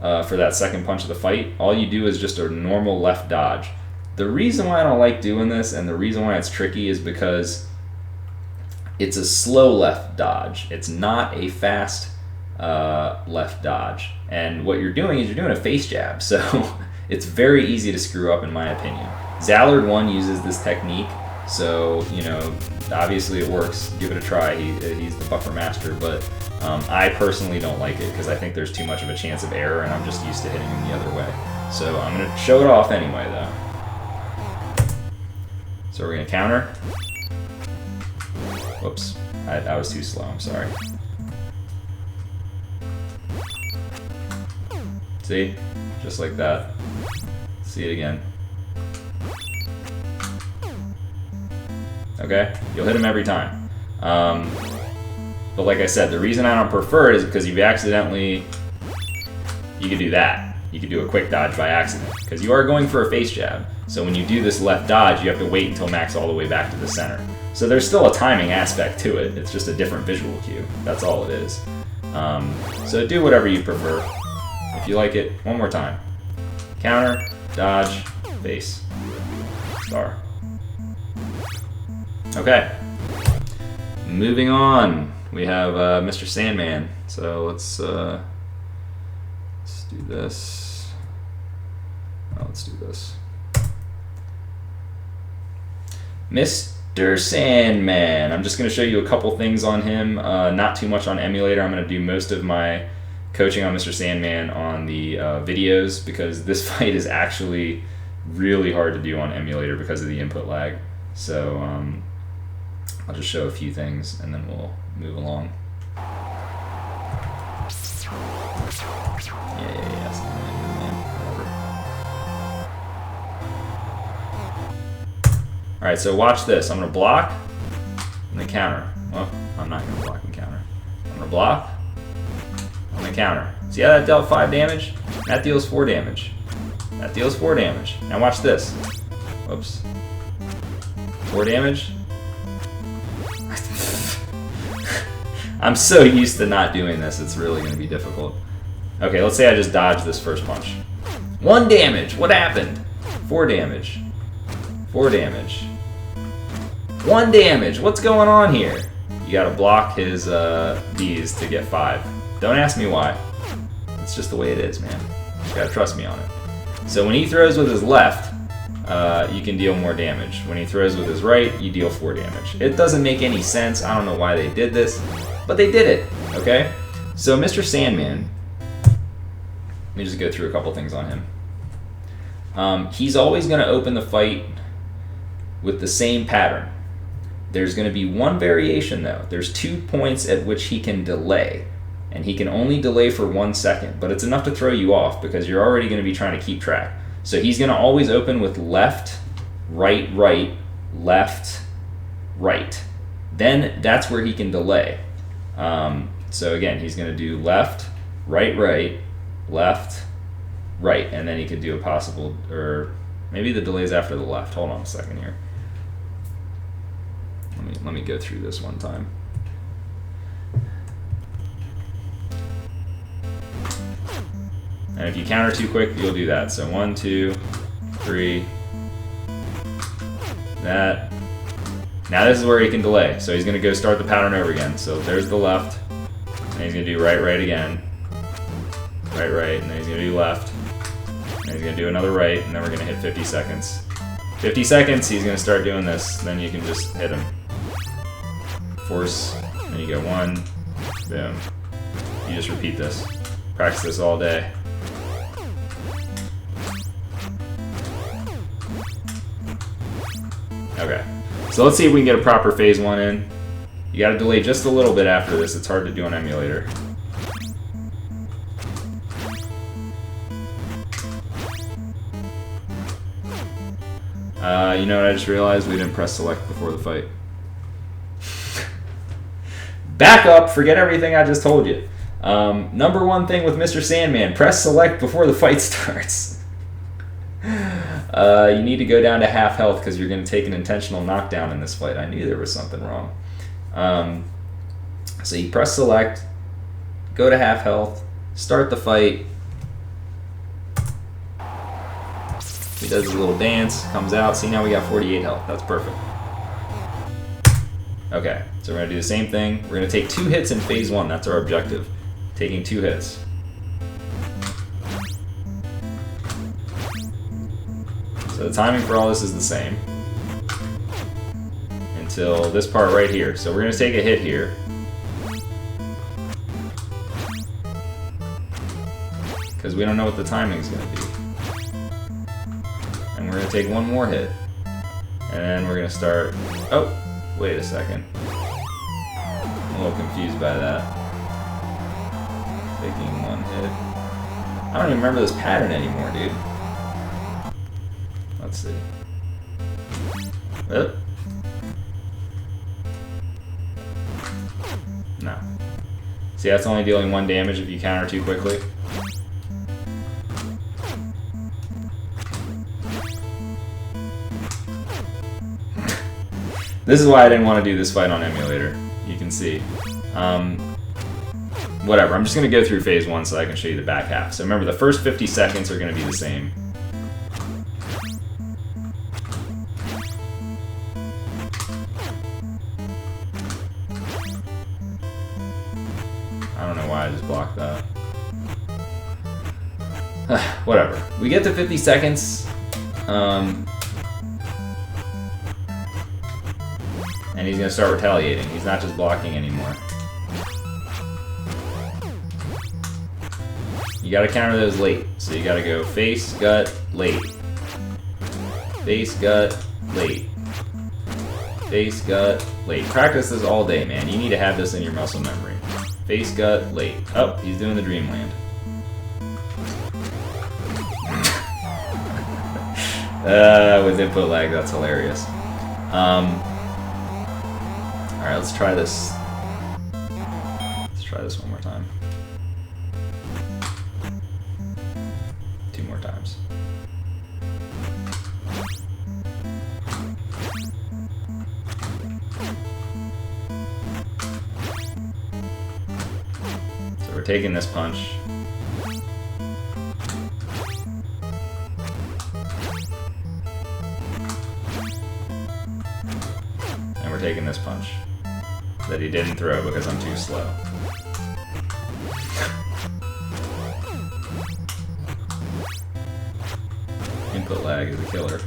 for that second punch of the fight. All you do is just a normal left dodge. The reason why I don't like doing this, and the reason why it's tricky, is because it's a slow left dodge. It's not a fast left dodge. And what you're doing is you're doing a face jab. So it's very easy to screw up, in my opinion. Zallard 1 uses this technique. So, obviously it works. Give it a try. He's the buffer master. But I personally don't like it because I think there's too much of a chance of error, and I'm just used to hitting him the other way. So I'm going to show it off anyway, though. So we're going to counter. Whoops. I was too slow. I'm sorry. See? Just like that. See it again. Okay? You'll hit him every time. But like I said, the reason I don't prefer it is because you could do that. You could do a quick dodge by accident. Because you are going for a face jab. So when you do this left dodge, you have to wait until Mac's all the way back to the center. So there's still a timing aspect to it. It's just a different visual cue. That's all it is. So do whatever you prefer. If you like it, one more time. Counter, dodge, face. Star. Okay. Moving on. We have Mr. Sandman. So let's do this. Oh, let's do this. Mr. Sandman. I'm just going to show you a couple things on him. Not too much on Emulator. I'm going to do most of my coaching on Mr. Sandman on the videos, because this fight is actually really hard to do on Emulator because of the input lag. So I'll just show a few things and then we'll move along. Yeah. Alright, so watch this. I'm going to block and then counter. Well, I'm not going to block and counter. I'm going to block and then counter. See how that dealt 5 damage? That deals 4 damage. That deals 4 damage. Now watch this. Whoops. 4 damage? I'm so used to not doing this, it's really going to be difficult. Okay, let's say I just dodged this first punch. 1 damage! What happened? 4 damage. 4 damage. 1 damage! What's going on here? You gotta block his Bs to get 5. Don't ask me why. It's just the way it is, man. You gotta trust me on it. So when he throws with his left, you can deal more damage. When he throws with his right, you deal 4 damage. It doesn't make any sense. I don't know why they did this, but they did it, okay? So Mr. Sandman, let me just go through a couple things on him. He's always going to open the fight with the same pattern. There's going to be one variation, though. There's 2 points at which he can delay, and he can only delay for 1 second, but it's enough to throw you off because you're already going to be trying to keep track. So he's going to always open with left, right, right, left, right. Then that's where he can delay. So again, he's going to do left, right, right, left, right, and then he could do a possible, or maybe the delay's after the left. Hold on a second here. Let me go through this one time. And if you counter too quick, you'll do that. So 1, 2, 3, that. Now this is where he can delay. So he's going to go start the pattern over again. So there's the left, and he's going to do right, right again. Right, right, and then he's going to do left. And he's going to do another right, and then we're going to hit 50 seconds. 50 seconds, he's going to start doing this. Then you can just hit him. Force, and you go 1, boom. You just repeat this. Practice this all day. Okay, so let's see if we can get a proper phase 1 in. You gotta delay just a little bit after this. It's hard to do on emulator. You know what I just realized? We didn't press select before the fight. Back up, forget everything I just told you. Number 1 thing with Mr. Sandman, press select before the fight starts. You need to go down to half health because you're going to take an intentional knockdown in this fight. I knew there was something wrong. So you press select, go to half health, start the fight. He does his little dance, comes out. See, now we got 48 health. That's perfect. Okay, so we're going to do the same thing. We're going to take 2 hits in phase 1. That's our objective. Taking 2 hits. So the timing for all this is the same until this part right here. So we're going to take a hit here. Because we don't know what the timing is going to be. And we're going to take 1 more hit. And then we're going to start... Oh, wait a second. I'm a little confused by that. Taking 1 hit. I don't even remember this pattern anymore, dude. Let's see. Oh. No. See, that's only dealing 1 damage if you counter too quickly. This is why I didn't want to do this fight on emulator. You can see. Whatever, I'm just going to go through phase 1 so I can show you the back half. So remember, the first 50 seconds are going to be the same. I don't know why I just blocked that. Whatever. We get to 50 seconds. And he's going to start retaliating. He's not just blocking anymore. You got to counter those late. So you got to go face, gut, late. Face, gut, late. Face, gut, late. Practice this all day, man. You need to have this in your muscle memory. Face, gut, late. Oh, he's doing the Dreamland. With input lag, that's hilarious. Alright, let's try this. Let's try this one more time. 2 more times. taking this punch. And we're taking this punch that he didn't throw because I'm too slow. Input lag is a killer.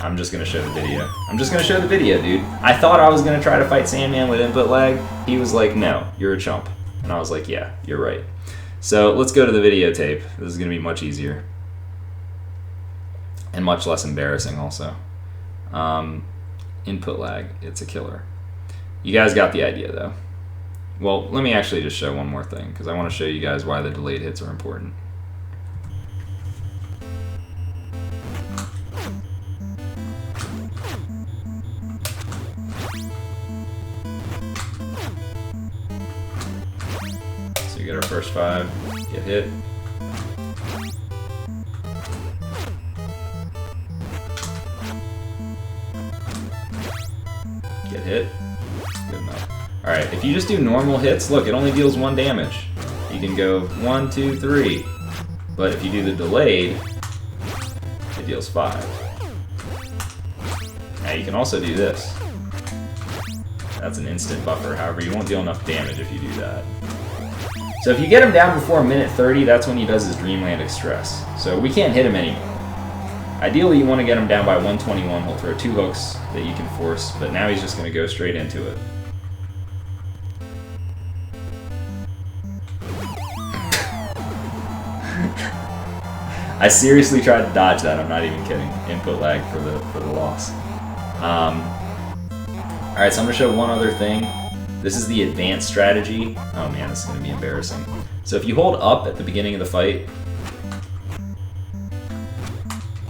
I'm just gonna show the video. I'm just gonna show the video, dude. I thought I was gonna try to fight Sandman with input lag. He was like, no, you're a chump. And I was like, yeah, you're right. So let's go to the videotape. This is gonna be much easier. And much less embarrassing also. Input lag, it's a killer. You guys got the idea though. Well, let me actually just show one more thing, because I want to show you guys why the delayed hits are important. So you get our first 5, get hit. Get hit. Good enough. Alright, if you just do normal hits, look, it only deals 1 damage. You can go 1, 2, 3. But if you do the delayed, it deals 5. Now you can also do this. That's an instant buffer, however, you won't deal enough damage if you do that. So if you get him down before 1:30, that's when he does his Dreamland Express. So we can't hit him anymore. Ideally, you want to get him down by 121. He'll throw 2 hooks that you can force, but now he's just going to go straight into it. I seriously tried to dodge that. I'm not even kidding. Input lag for the loss. Alright, so I'm going to show one other thing. This is the advanced strategy. Oh man, this is going to be embarrassing. So if you hold up at the beginning of the fight,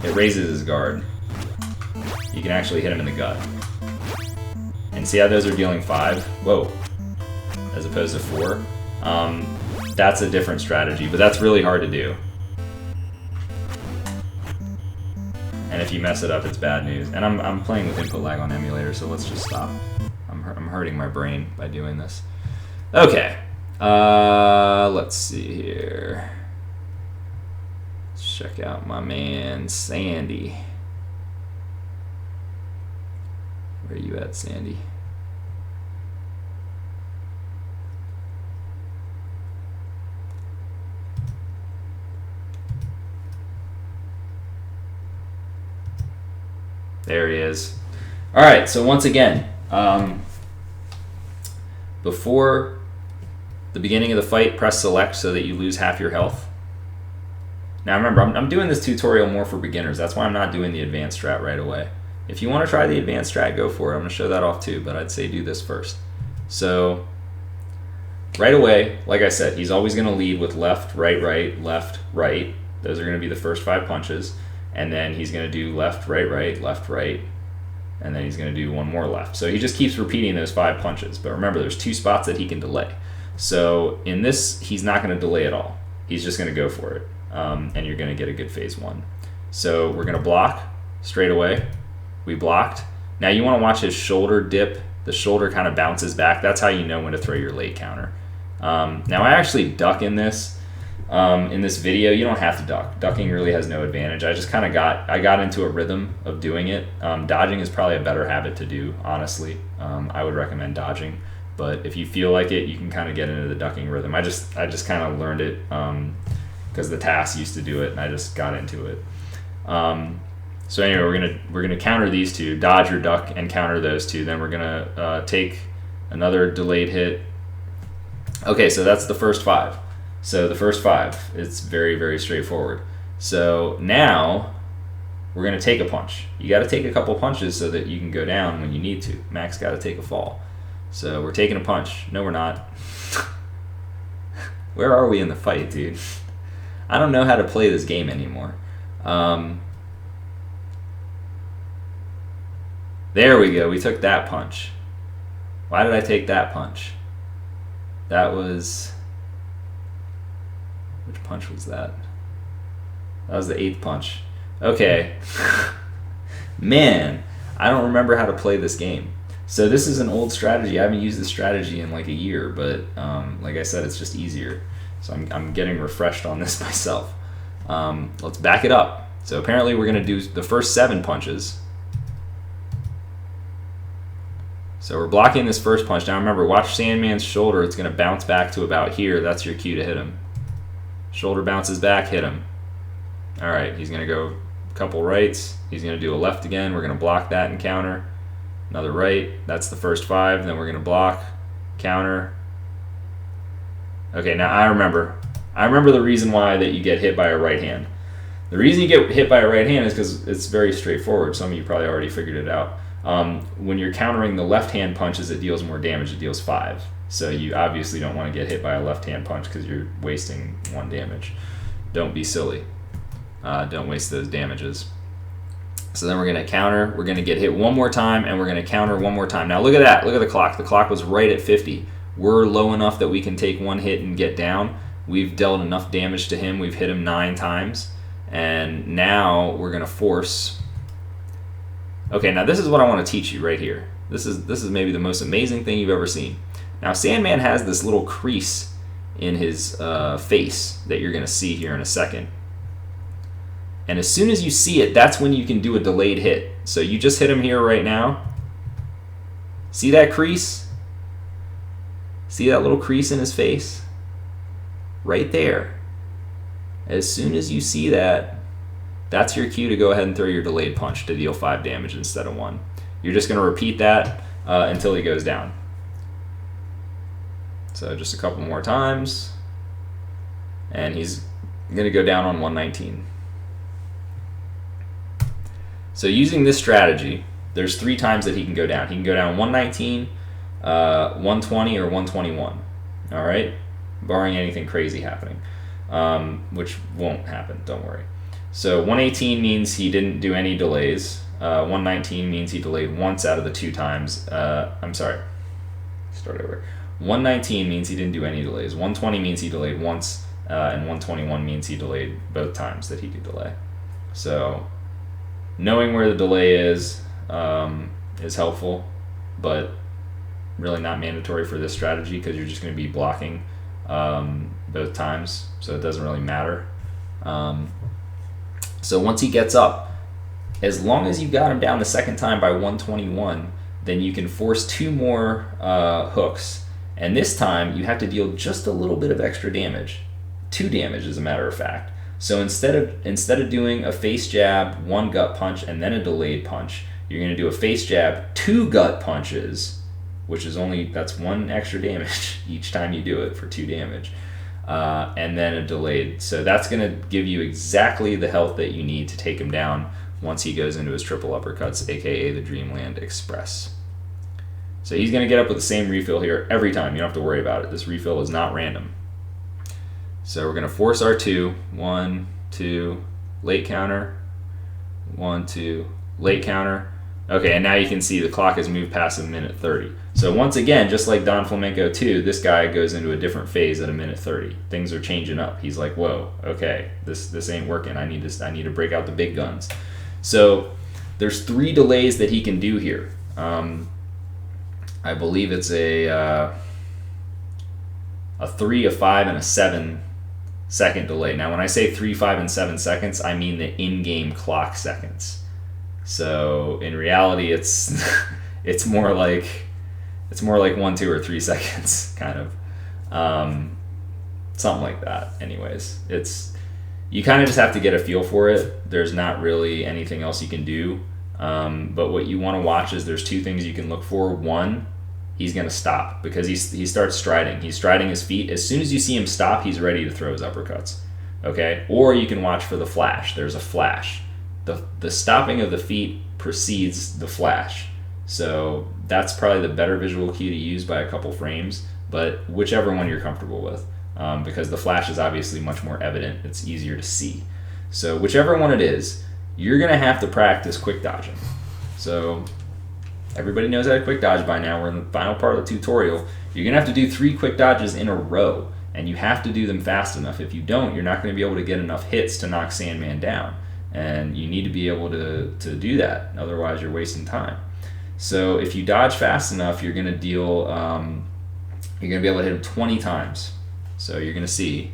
it raises his guard. You can actually hit him in the gut. And see how those are dealing 5? Whoa. As opposed to 4. That's a different strategy, but that's really hard to do. And if you mess it up, it's bad news. And I'm playing with input lag on emulator, so let's just stop. I'm hurting my brain by doing this. Okay. Let's see here. Let's check out my man, Sandy. Where are you at, Sandy? There he is. All right, so once again, before the beginning of the fight, press select so that you lose half your health. Now remember, I'm doing this tutorial more for beginners. That's why I'm not doing the advanced strat right away. If you want to try the advanced strat, go for it. I'm going to show that off too, but I'd say do this first. So right away, like I said, he's always going to lead with left, right, left, right. Those are going to be the first 5 punches. And then he's going to do left, right, and then he's going to do 1 more left. So he just keeps repeating those 5 punches. But remember, there's 2 spots that he can delay. So in this, he's not going to delay at all. He's just going to go for it. And you're going to get a good phase 1. So we're going to block straight away. We blocked. Now you want to watch his shoulder dip. The shoulder kind of bounces back. That's how you know when to throw your late counter. Now I actually duck in this. In this video, you don't have to duck. Ducking really has no advantage. I just kind of got into a rhythm of doing it. Dodging is probably a better habit to do, honestly. I would recommend dodging, but if you feel like it, you can kind of get into the ducking rhythm. I just kind of learned it because the TAS used to do it, and I just got into it. So anyway, we're gonna counter these 2, dodge or duck, and counter those 2. Then we're gonna take another delayed hit. Okay, so that's the first 5. So the first 5, it's very, very straightforward. So now we're going to take a punch. You got to take a couple punches so that you can go down when you need to. Max got to take a fall. So we're taking a punch. No, we're not. Where are we in the fight, dude? I don't know how to play this game anymore. There we go. We took that punch. Why did I take that punch? That was... Which punch was that? That was the 8th punch. Okay. Man, I don't remember how to play this game. So this is an old strategy. I haven't used this strategy in like a year, but like I said, it's just easier. So I'm getting refreshed on this myself. Let's back it up. So apparently we're going to do the first 7 punches. So we're blocking this first punch. Now remember, watch Sandman's shoulder. It's going to bounce back to about here. That's your cue to hit him. Shoulder bounces back, hit him. All right, he's going to go a couple rights. He's going to do a left again. We're going to block that and counter. Another right. That's the first 5. Then we're going to block, counter. Okay, now I remember. I remember the reason why that you get hit by a right hand. The reason you get hit by a right hand is because it's very straightforward. Some of you probably already figured it out. When you're countering the left hand punches, it deals more damage. It deals 5. So you obviously don't want to get hit by a left hand punch because you're wasting 1 damage. Don't be silly. Don't waste those damages. So then we're going to counter. We're going to get hit 1 more time, and we're going to counter 1 more time. Now look at that. Look at the clock. The clock was right at 50. We're low enough that we can take 1 hit and get down. We've dealt enough damage to him. We've hit him 9 times. And now we're going to force. Okay, now this is what I want to teach you right here. This is maybe the most amazing thing you've ever seen. Now Sandman has this little crease in his face that you're going to see here in a second. And as soon as you see it, that's when you can do a delayed hit. So you just hit him here right now. See that crease? See that little crease in his face? Right there. As soon as you see that, that's your cue to go ahead and throw your delayed punch to deal 5 damage instead of 1. You're just going to repeat that until he goes down. So just a couple more times. And he's going to go down on 119. So using this strategy, there's 3 times that he can go down. He can go down 119, 120, or 121. All right? Barring anything crazy happening. Which won't happen, don't worry. So 118 means he didn't do any delays. 119 means he delayed once out of the 2 times. I'm sorry. Start over. 119 means he didn't do any delays. 120 means he delayed once. And 121 means he delayed both times that he did delay. So knowing where the delay is helpful, but really not mandatory for this strategy because you're just going to be blocking both times, so it doesn't really matter. So once he gets up, as long as you got him down the second time by 121, then you can force 2 more hooks, and this time you have to deal just a little bit of extra damage, 2 damage as a matter of fact. So instead of doing a face jab, 1 gut punch, and then a delayed punch, you're going to do a face jab, 2 gut punches, which is that's 1 extra damage each time you do it for 2 damage. And then a delayed. So that's going to give you exactly the health that you need to take him down once he goes into his triple uppercuts, aka the Dreamland Express. So he's going to get up with the same refill here every time. You don't have to worry about it. This refill is not random. So we're going to force our 2. 1, 2, late counter. 1, 2, late counter. Okay, and now you can see the clock has moved past a minute 30. So once again, just like Don Flamenco 2, this guy goes into a different phase at a minute 30. Things are changing up. He's like, whoa, okay, this ain't working. I need to break out the big guns. So there's 3 delays that he can do here. I believe it's a 3, a 5, and a 7-second delay. Now when I say 3, 5, and 7 seconds, I mean the in-game clock seconds. So in reality, it's more like 1, 2, or 3 seconds, kind of, something like that. Anyways, you kind of just have to get a feel for it. There's not really anything else you can do, but what you want to watch is there's 2 things you can look for. 1, he's going to stop because he starts striding. He's striding his feet. As soon as you see him stop, he's ready to throw his uppercuts. Okay, or you can watch for the flash. There's a flash. The stopping of the feet precedes the flash. So that's probably the better visual cue to use by a couple frames, but whichever one you're comfortable with, because the flash is obviously much more evident. It's easier to see. So whichever one it is, you're going to have to practice quick dodging. So everybody knows how to quick dodge by now. We're in the final part of the tutorial. You're going to have to do 3 quick dodges in a row, and you have to do them fast enough. If you don't, you're not going to be able to get enough hits to knock Sandman down. And you need to be able to do that. Otherwise, you're wasting time. So if you dodge fast enough, you're gonna deal. You're gonna be able to hit him 20 times. So you're gonna see,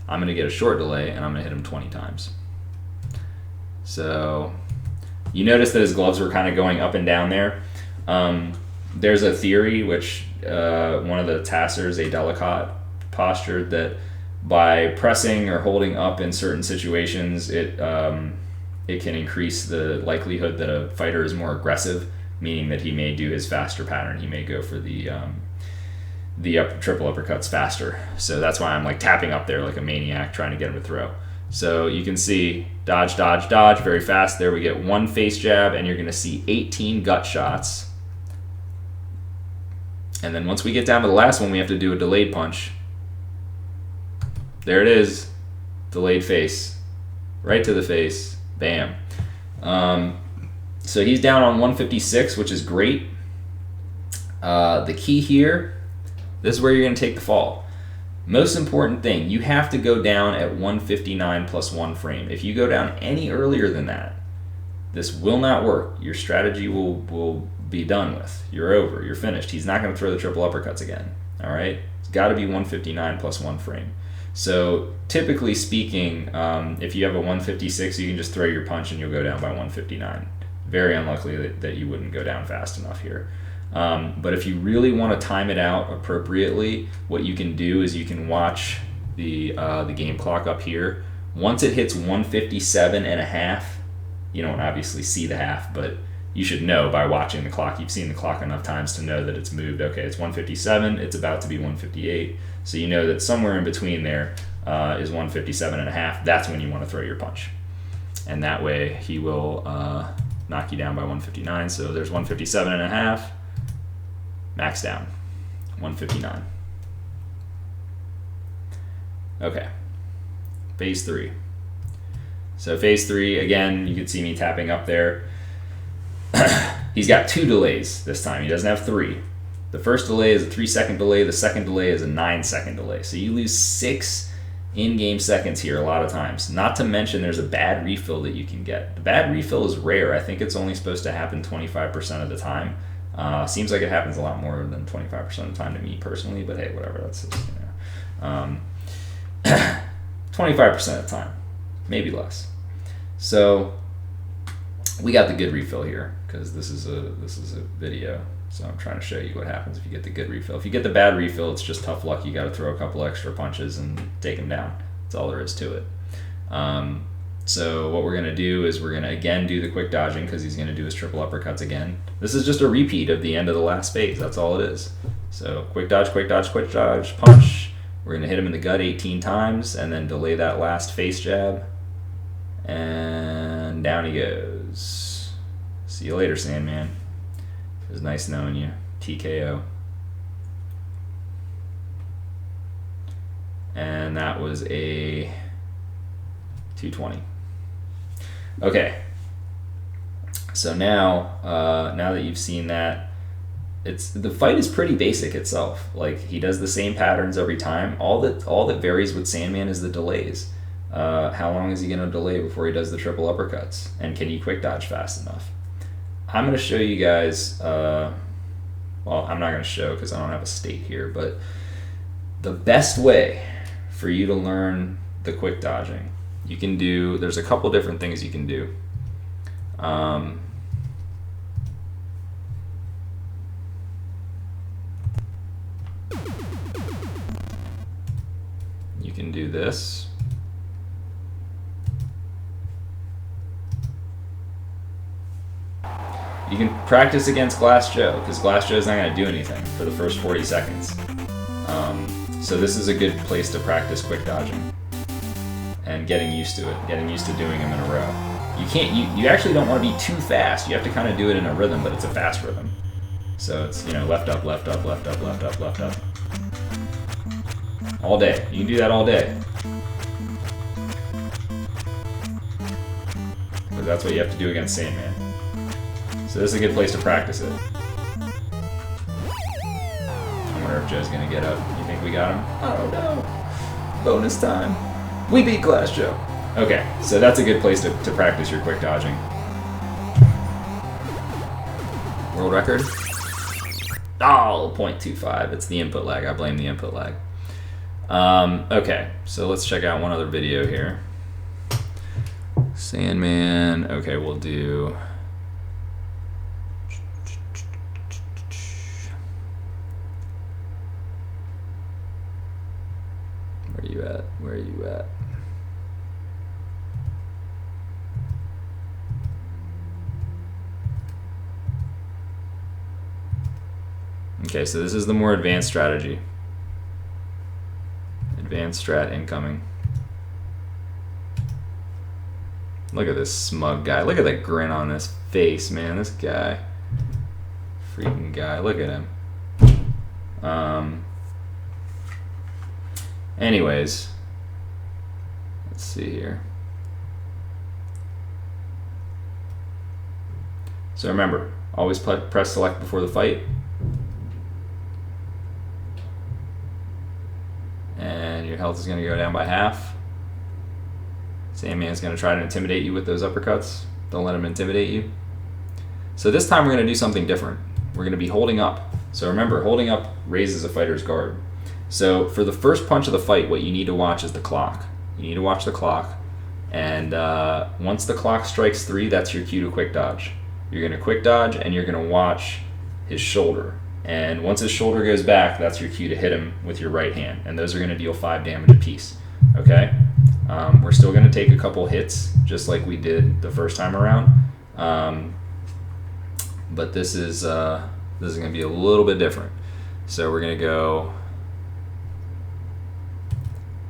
I'm gonna get a short delay, and I'm gonna hit him 20 times. So you notice that his gloves were kind of going up and down there. There's a theory which one of the Tassers, a Delicate, postured that by pressing or holding up in certain situations, it can increase the likelihood that a fighter is more aggressive, meaning that he may do his faster pattern. He may go for the triple uppercuts faster. So that's why I'm like tapping up there like a maniac, trying to get him to throw. So you can see dodge, dodge, dodge very fast. There we get one face jab, and you're going to see 18 gut shots. And then once we get down to the last one, we have to do a delayed punch. There it is. Delayed face. Right to the face. Bam. So he's down on 156, which is great. The key here, this is where you're going to take the fall. Most important thing, you have to go down at 159 plus 1 frame. If you go down any earlier than that, this will not work. Your strategy will be done with. You're over. You're finished. He's not going to throw the triple uppercuts again. All right? It's got to be 159 plus 1 frame. So typically speaking, if you have a 156, you can just throw your punch and you'll go down by 159. Very unlikely that you wouldn't go down fast enough here. But if you really want to time it out appropriately, what you can do is you can watch the game clock up here. Once it hits 157 and a half, you don't obviously see the half, but you should know by watching the clock. You've seen the clock enough times to know that it's moved. Okay, it's 157, it's about to be 158. So you know that somewhere in between there is 157 and a half. That's when you want to throw your punch. And that way he will knock you down by 159. So there's 157 and a half. Max down, 159. Okay, phase 3. So phase 3, again, you can see me tapping up there. He's got 2 delays this time. He doesn't have 3. The first delay is a 3-second delay. The second delay is a 9-second delay. So you lose 6 in-game seconds here a lot of times. Not to mention there's a bad refill that you can get. The bad refill is rare. I think it's only supposed to happen 25% of the time. Seems like it happens a lot more than 25% of the time to me personally, but hey, whatever. That's just, 25% of the time, maybe less. So we got the good refill here because this is a video. So I'm trying to show you what happens if you get the good refill. If you get the bad refill, it's just tough luck. You got to throw a couple extra punches and take him down. That's all there is to it. So what we're going to do is we're going to again do the quick dodging because he's going to do his triple uppercuts again. This is just a repeat of the end of the last phase. That's all it is. So quick dodge, quick dodge, quick dodge, punch. We're going to hit him in the gut 18 times and then delay that last face jab. And down he goes. See you later, Sandman. It was nice knowing you. TKO. And that was a 220. Okay. So now that you've seen that, the fight is pretty basic itself. Like he does the same patterns every time. All that varies with Sandman is the delays. How long is he going to delay before he does the triple uppercuts? And can he quick dodge fast enough? I'm going to show you guys, well, I'm not going to show because I don't have a state here, but the best way for you to learn the quick dodging, there's a couple different things you can do. You can do this. You can practice against Glass Joe, because Glass Joe's not going to do anything for the first 40 seconds. So this is a good place to practice quick dodging and getting used to it, getting used to doing them in a row. You actually don't want to be too fast. You have to kind of do it in a rhythm, but it's a fast rhythm. So it's, left up, left up, left up, left up, left up. All day. You can do that all day. But that's what you have to do against Sandman. So this is a good place to practice it. I wonder if Joe's gonna get up. You think we got him? I don't know. Bonus time. We beat Glass Joe. Okay, so that's a good place to practice your quick dodging. World record? Oh, 0.25. It's the input lag. I blame the input lag. Okay, so let's check out one other video here. Sandman. Okay, we'll do... Where are you at? Where are you at? Okay, so this is the more advanced strategy. Advanced strat incoming. Look at this smug guy. Look at that grin on his face, man. This guy. Freaking guy. Look at him. Anyways. Let's see here. So remember, always press select before the fight. And your health is going to go down by half. Sandman's going to try to intimidate you with those uppercuts. Don't let him intimidate you. So this time we're going to do something different. We're going to be holding up. So remember, holding up raises a fighter's guard. So for the first punch of the fight, what you need to watch is the clock. You need to watch the clock. And once the clock strikes 3, that's your cue to quick dodge. You're going to quick dodge and you're going to watch his shoulder. And once his shoulder goes back, that's your cue to hit him with your right hand. And those are going to deal 5 damage apiece. Okay? We're still going to take a couple hits, just like we did the first time around. But this is going to be a little bit different. So we're going to go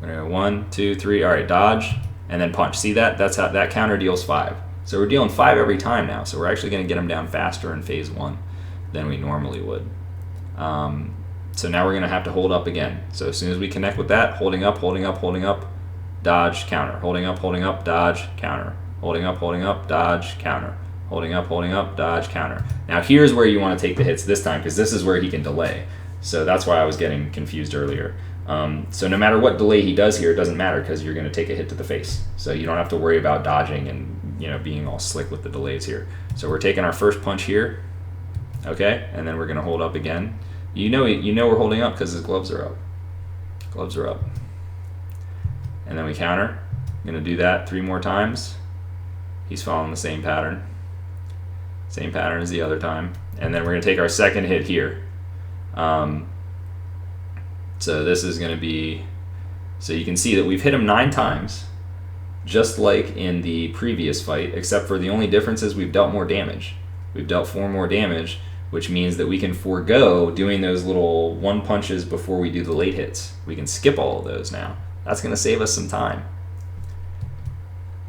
1, 2, 3. All right, dodge, and then punch. See that? That's how that counter deals 5. So we're dealing 5 every time now. So we're actually going to get him down faster in phase 1 than we normally would. So now we're going to have to hold up again. So as soon as we connect with that, holding up, dodge, counter. Holding up, dodge, counter. Holding up, dodge, counter. Holding up, dodge, counter. Now here's where you want to take the hits this time, because this is where he can delay. So that's why I was getting confused earlier. So no matter what delay he does here, it doesn't matter, because you're going to take a hit to the face. So you don't have to worry about dodging and being all slick with the delays here. So we're taking our first punch here, okay, and then we're going to hold up again. You know we're holding up because his gloves are up. Gloves are up. And then we counter. I'm going to do that 3 more times. He's following the same pattern. Same pattern as the other time. And then we're going to take our second hit here. So this is going to be... So you can see that we've hit him 9 times, just like in the previous fight, except for the only difference is we've dealt more damage. We've dealt 4 more damage, which means that we can forego doing those little 1 punches before we do the late hits. We can skip all of those now. That's going to save us some time.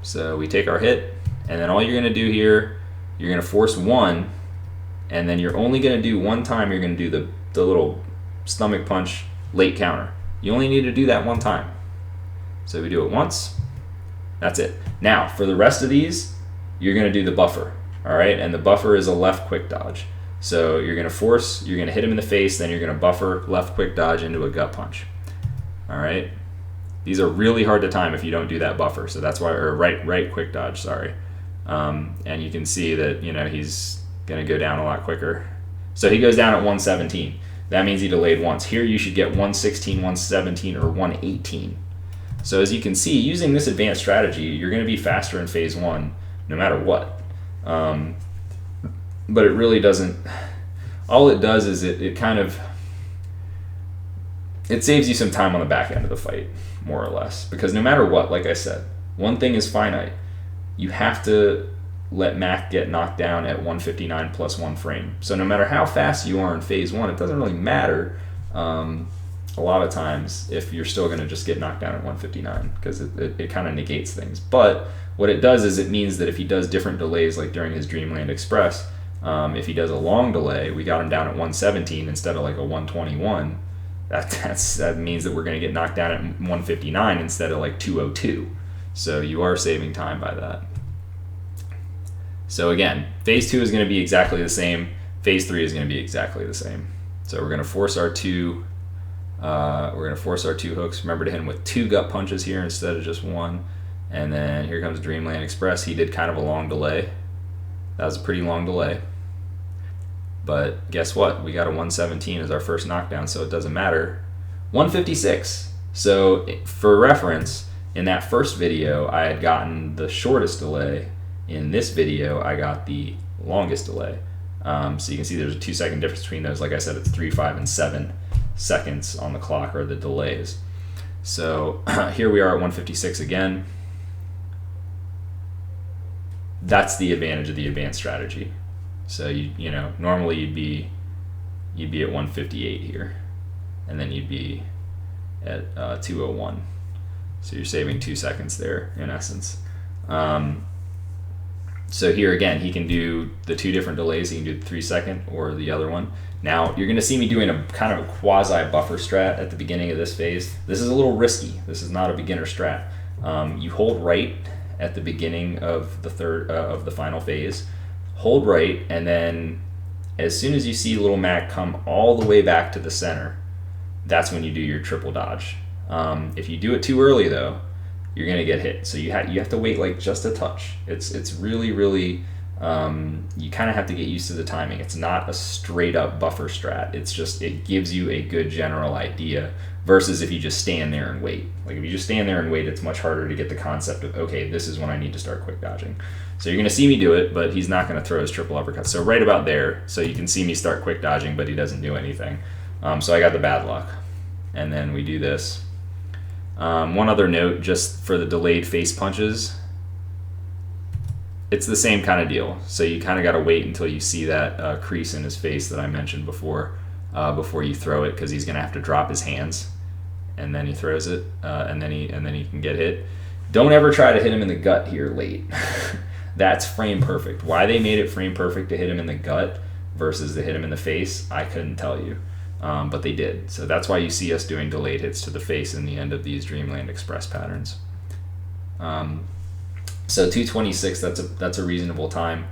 So we take our hit, and then all you're going to do here, you're going to force 1, and then you're only going to do 1 time. You're going to do the little stomach punch late counter. You only need to do that 1 time. So we do it once. That's it. Now, for the rest of these, you're going to do the buffer. All right, and the buffer is a left quick dodge. So you're going to hit him in the face, then you're going to buffer left quick dodge into a gut punch. All right. These are really hard to time if you don't do that buffer. So that's why, or right quick dodge, sorry. And you can see that, he's going to go down a lot quicker. So he goes down at 117. That means he delayed once. Here you should get 116, 117, or 118. So as you can see, using this advanced strategy, you're going to be faster in phase 1 no matter what. But it really doesn't... All it does is it saves you some time on the back end of the fight, more or less. Because no matter what, like I said, one thing is finite. You have to let Mac get knocked down at 159 plus 1 frame. So no matter how fast you are in phase 1, it doesn't really matter a lot of times if you're still going to just get knocked down at 159, because it kind of negates things. But what it does is it means that if he does different delays, like during his Dreamland Express, if he does a long delay, we got him down at 117 instead of like a 121. That means that we're going to get knocked down at 159 instead of like 202. So you are saving time by that. So again, phase 2 is going to be exactly the same. Phase 3 is going to be exactly the same. So we're going to force our 2. We're going to force our 2 hooks. Remember to hit him with 2 gut punches here instead of just 1. And then here comes Dreamland Express. He did kind of a long delay. That was a pretty long delay. But guess what? We got a 117 as our first knockdown, so it doesn't matter. 156. So for reference, in that first video, I had gotten the shortest delay. In this video, I got the longest delay. So you can see there's a 2-second difference between those. Like I said, it's 3, 5, and 7 seconds on the clock, or the delays. So here we are at 156 again. That's the advantage of the advanced strategy. So you know, normally you'd be at 158 here, and then you'd be at 201. So you're saving 2 seconds there in essence. So here again, he can do the 2 different delays. He can do the 3-second or the other one. Now you're going to see me doing a kind of a quasi buffer strat at the beginning of this phase. This is a little risky. This is not a beginner strat. You hold right at the beginning of the final phase. Hold right, and then as soon as you see Little Mac come all the way back to the center, that's when you do your triple dodge. If you do it too early though, you're gonna get hit. So you have to wait like just a touch. It's really you kind of have to get used to the timing. It's not a straight up buffer strat. It's just, it gives you a good general idea versus if you just stand there and wait. Like if you just stand there and wait, it's much harder to get the concept of, okay, this is when I need to start quick dodging. So you're gonna see me do it, but he's not gonna throw his triple uppercut. So right about there, so you can see me start quick dodging, but he doesn't do anything. So I got the bad luck. And then we do this. One other note, just for the delayed face punches, it's the same kind of deal. So you kind of got to wait until you see that crease in his face that I mentioned before you throw it, because he's going to have to drop his hands, and then he throws it, and then he can get hit. Don't ever try to hit him in the gut here late. That's frame perfect. Why they made it frame perfect to hit him in the gut versus to hit him in the face, I couldn't tell you. But they did. So that's why you see us doing delayed hits to the face in the end of these Dreamland Express patterns. So 226, that's a reasonable time.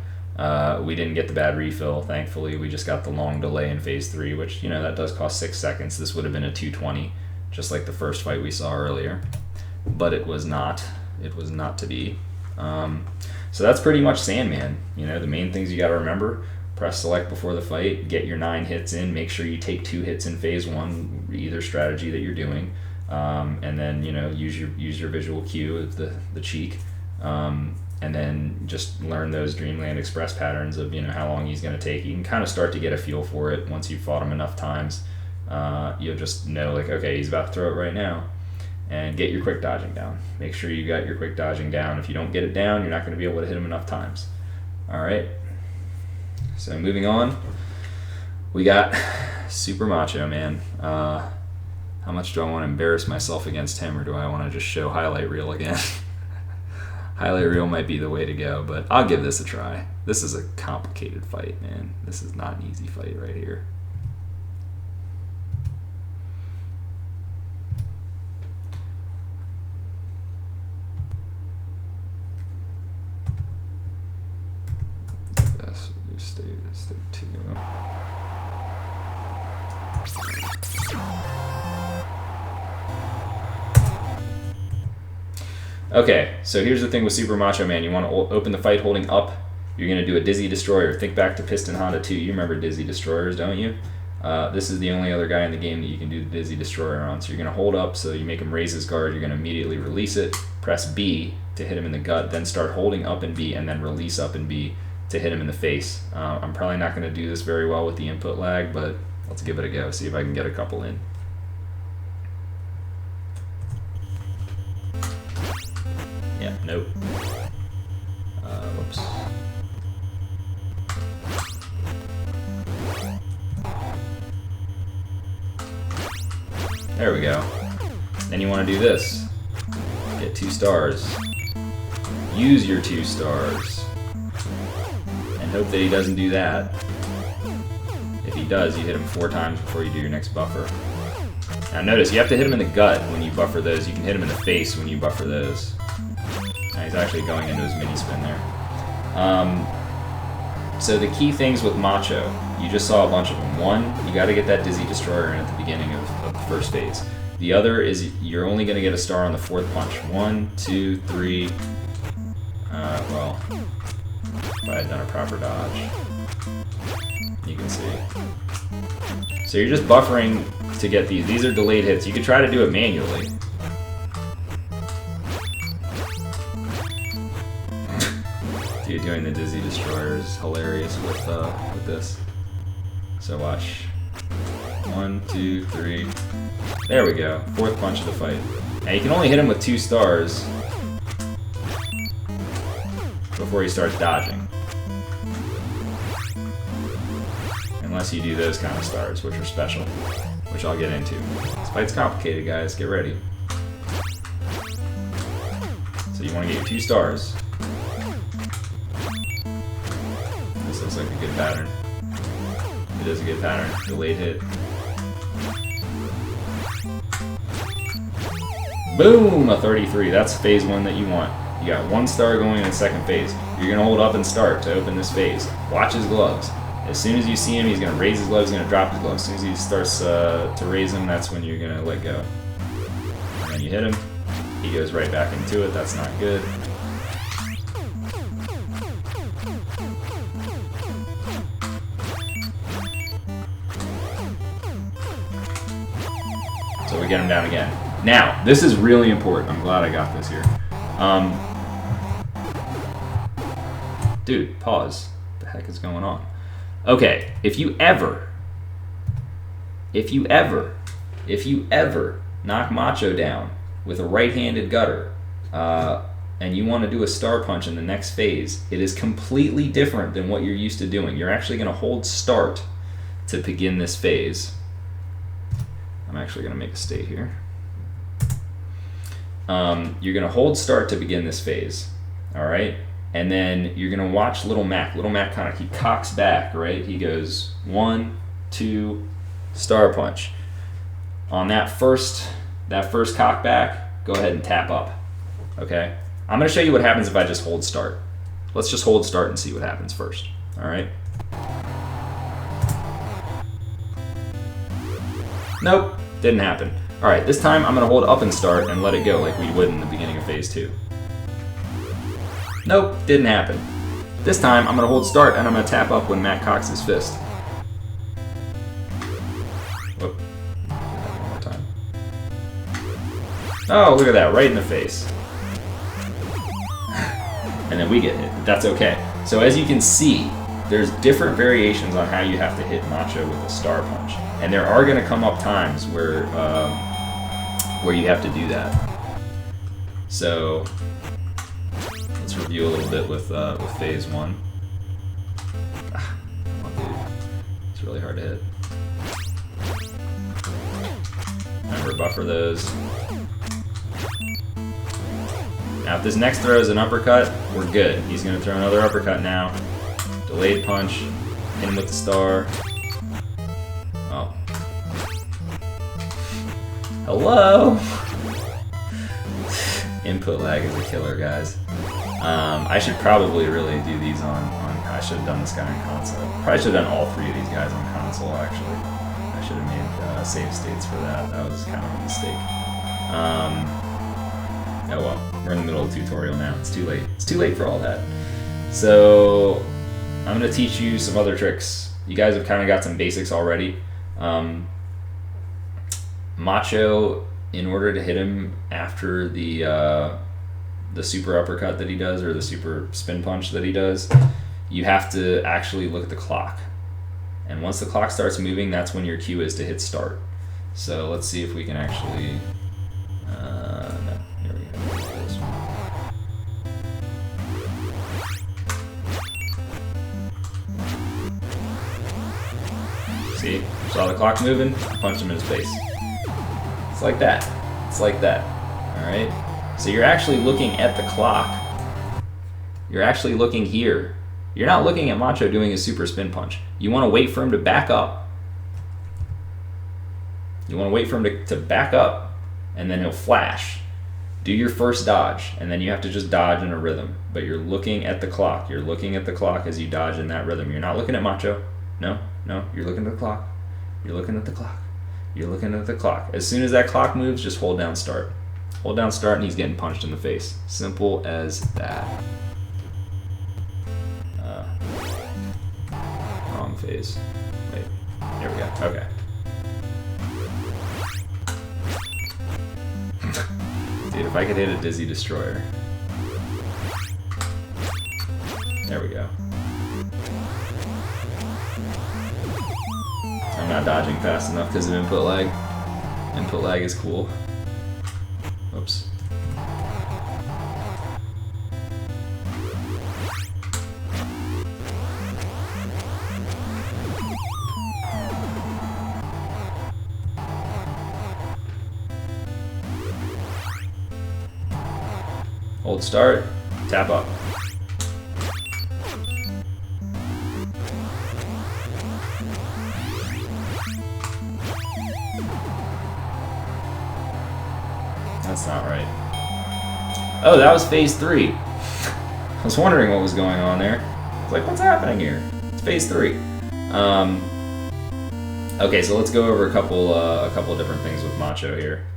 We didn't get the bad refill, thankfully. We just got the long delay in phase 3, which, you know, that does cost 6 seconds. This would have been a 220, just like the first fight we saw earlier. But it was not. It was not to be. So that's pretty much Sandman. You know, the main things you got to remember: press select before the fight, get your 9 hits in, make sure you take 2 hits in phase 1, either strategy that you're doing, and then, you know, use your visual cue of the cheek, and then just learn those Dreamland Express patterns of, you know, how long he's going to take. You can kind of start to get a feel for it once you've fought him enough times. You'll just know, like, okay, he's about to throw it right now, and get your quick dodging down. Make sure you got your quick dodging down. If you don't get it down, you're not going to be able to hit him enough times. All right. So moving on, we got Super Macho, man. How much do I want to embarrass myself against him, or do I want to just show highlight reel again? Highlight reel might be the way to go, but I'll give this a try. This is a complicated fight, man. This is not an easy fight right here. Stay 2. Okay, so here's the thing with Super Macho Man. You want to open the fight holding up. You're going to do a Dizzy Destroyer. Think back to Piston Honda 2. You remember Dizzy Destroyers, don't you? This is the only other guy in the game that you can do the Dizzy Destroyer on. So you're going to hold up, so you make him raise his guard. You're going to immediately release it, press B to hit him in the gut, then start holding up and B, and then release up and B to hit him in the face. I'm probably not going to do this very well with the input lag, but let's give it a go, see if I can get a couple in. Yeah, nope. Whoops. There we go. Then you want to do this. Get 2 stars. Use your 2 stars. And hope that he doesn't do that. If he does, you hit him 4 times before you do your next buffer. Now notice, you have to hit him in the gut when you buffer those. You can hit him in the face when you buffer those. Now he's actually going into his mini spin there. So the key things with Macho, you just saw a bunch of them. One, you got to get that Dizzy Destroyer in at the beginning of the first phase. The other is you're only going to get a star on the 4th punch. 1, 2, 3. Well, if I had done a proper dodge. You can see. So you're just buffering to get these. These are delayed hits. You could try to do it manually. Dude, doing the Dizzy Destroyer is hilarious with this. So watch. 1, 2, 3. There we go. 4th punch of the fight. Now you can only hit him with 2 stars before he starts dodging. Unless you do those kind of stars, which are special, which I'll get into. This fight's complicated, guys. Get ready. So you want to get your 2 stars. This looks like a good pattern. It is a good pattern. Delayed hit. Boom! A 33. That's phase 1 that you want. You got 1 star going in the 2nd phase. You're going to hold up and start to open this phase. Watch his gloves. As soon as you see him, he's going to raise his gloves, he's going to drop his gloves. As soon as he starts to raise them, that's when you're going to let go. And then you hit him. He goes right back into it. That's not good. So we get him down again. Now, this is really important. I'm glad I got this here. Dude, pause. What the heck is going on? Okay, if you ever knock Macho down with a right-handed gutter, and you want to do a star punch in the next phase, it is completely different than what you're used to doing. You're actually going to hold start to begin this phase. I'm actually going to make a state here. You're going to hold start to begin this phase, all right? And then you're going to watch Little Mac. Little Mac kind of, he cocks back, right? He goes 1, 2, star punch. On that first cock back, go ahead and tap up, okay? I'm going to show you what happens if I just hold start. Let's just hold start and see what happens first, all right? Nope, didn't happen. All right, this time I'm going to hold up and start and let it go like we would in the beginning of phase 2. Nope, didn't happen. This time I'm going to hold start and I'm going to tap up when Matt cocks his fist. Whoop. One more time. Oh, look at that, right in the face. And then we get hit, but that's okay. So as you can see, there's different variations on how you have to hit Macho with a star punch. And there are going to come up times where you have to do that. So let's review a little bit with phase 1. Come on, dude. It's really hard to hit. Remember, buffer those. Now, if this next throw is an uppercut, we're good. He's going to throw another uppercut now. Delayed punch. Hit him with the star. Oh. Hello? Input lag is a killer, guys. I should probably really do these on I should have done this guy on console. Probably should have done all 3 of these guys on console, actually. I should have made save states for that. That was kind of a mistake. Oh well, we're in the middle of the tutorial now. It's too late. It's too late for all that. So I'm going to teach you some other tricks. You guys have kind of got some basics already. Macho, in order to hit him after the super uppercut that he does, or the super spin punch that he does, you have to actually look at the clock. And once the clock starts moving, that's when your cue is to hit start. So let's see if we can actually... no, here we go. This one. See? Saw the clock moving? I punched him in his face. It's like that. It's like that. Alright? So you're actually looking at the clock. You're actually looking here. You're not looking at Macho doing his super spin punch. You want to wait for him to back up. You want to wait for him to back up, and then he'll flash. Do your first dodge, and then you have to just dodge in a rhythm. But you're looking at the clock. You're looking at the clock as you dodge in that rhythm. You're not looking at Macho. No, no, you're looking at the clock. You're looking at the clock. You're looking at the clock. As soon as that clock moves, just hold down start. Hold down start and he's getting punched in the face. Simple as that. Wrong phase. Wait, there we go. Okay. Dude, if I could hit a Dizzy Destroyer. There we go. I'm not dodging fast enough because of input lag. Input lag is cool. Oops. Hold start, tap up. That's not right. Oh, that was phase 3. I was wondering what was going on there. I was like, what's happening here? It's phase 3. Okay, so let's go over a couple different things with Macho here.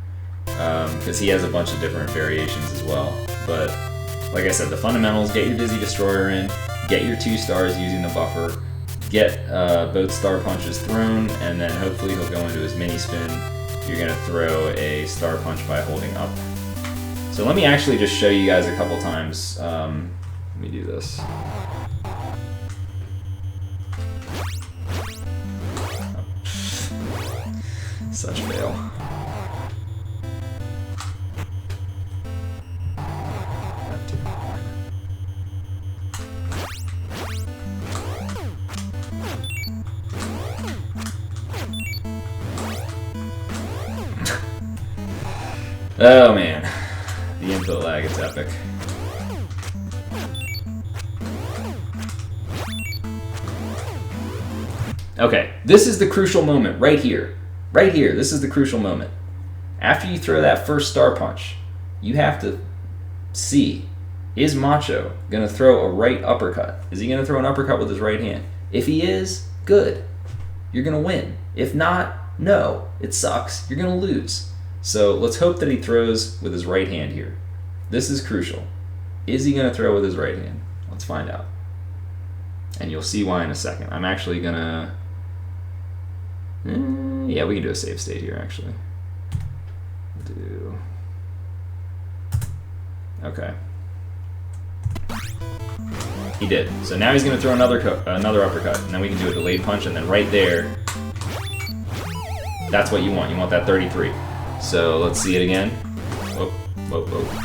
Because he has a bunch of different variations as well. But like I said, the fundamentals: get your Dizzy Destroyer in, get your 2 stars using the buffer, get both star punches thrown, and then hopefully he'll go into his mini spin. You're gonna throw a star punch by holding up. So let me actually just show you guys a couple times. Let me do this. Such fail. Oh man, the input lag is epic. Okay, this is the crucial moment right here. Right here, this is the crucial moment. After you throw that first star punch, you have to see, is Macho gonna throw a right uppercut? Is he gonna throw an uppercut with his right hand? If he is, good. You're gonna win. If not, no. It sucks. You're gonna lose. So let's hope that he throws with his right hand here. This is crucial. Is he going to throw with his right hand? Let's find out. And you'll see why in a second. I'm actually going to... yeah, we can do a save state here, actually. Okay. He did. So now he's going to throw another uppercut. And then we can do a delayed punch, and then right there... That's what you want. You want that 33. So let's see it again. Whoa, whoa, whoa.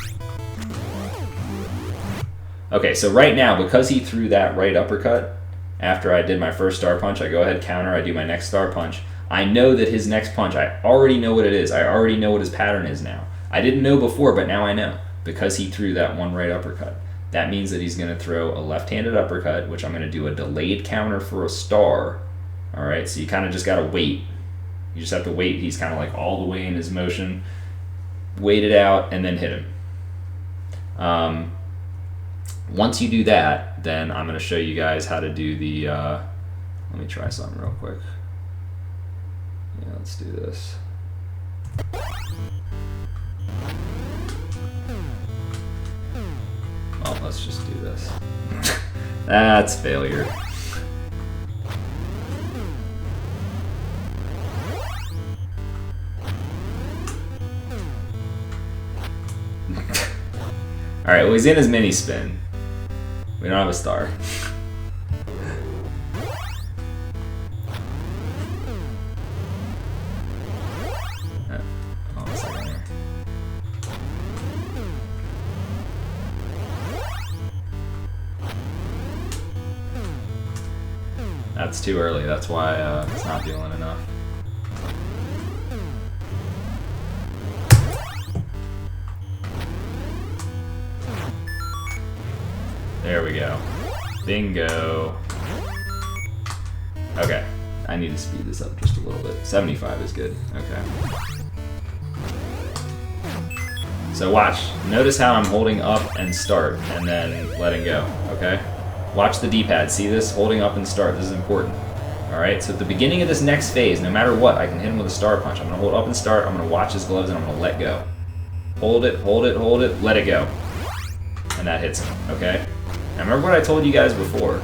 Okay, so right now, because he threw that right uppercut, after I did my first star punch, I go ahead, counter, I do my next star punch. I know that his next punch, I already know what it is. I already know what his pattern is now. I didn't know before, but now I know. Because he threw that one right uppercut. That means that he's going to throw a left-handed uppercut, which I'm going to do a delayed counter for a star. All right, so you kind of just got to wait. You just have to wait. He's kind of like all the way in his motion. Wait it out and then hit him. Once you do that, then I'm going to show you guys how to do the... let me try something real quick. Yeah, let's do this. Well, let's just do this. That's failure. Alright, well, he's in his mini spin. We don't have a star. Hold on a second here. That's too early, that's why it's not doing enough. There we go. Bingo. Okay. I need to speed this up just a little bit. 75 is good. Okay. So watch. Notice how I'm holding up and start and then letting go. Okay? Watch the D-pad. See this? Holding up and start. This is important. Alright? So at the beginning of this next phase, no matter what, I can hit him with a star punch. I'm going to hold up and start. I'm going to watch his gloves and I'm going to let go. Hold it, hold it, hold it. Let it go. And that hits him. Okay? Now remember what I told you guys before.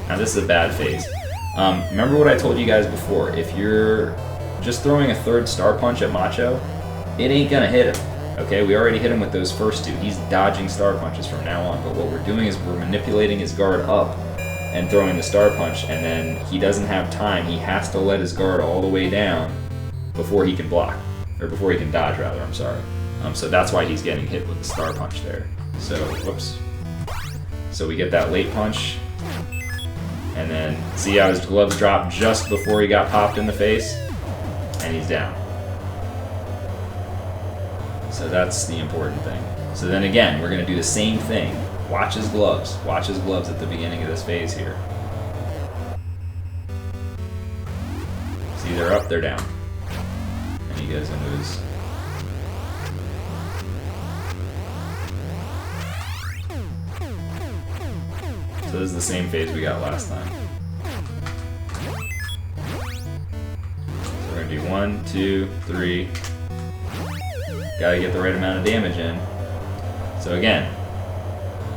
Now this is a bad phase. Remember what I told you guys before. If you're just throwing a third star punch at Macho, it ain't gonna hit him. Okay, we already hit him with those first two. He's dodging star punches from now on. But what we're doing is we're manipulating his guard up and throwing the star punch, and then he doesn't have time. He has to let his guard all the way down before he can block, or before he can dodge, rather. I'm sorry. So that's why he's getting hit with the star punch there. So, whoops. So we get that late punch, and then see how his gloves dropped just before he got popped in the face, and he's down. So that's the important thing. So then again, we're going to do the same thing. Watch his gloves. Watch his gloves at the beginning of this phase here. See, they're up, they're down. And he goes into his... So this is the same phase we got last time. So we're going to do 1, 2, 3... Gotta get the right amount of damage in. So again,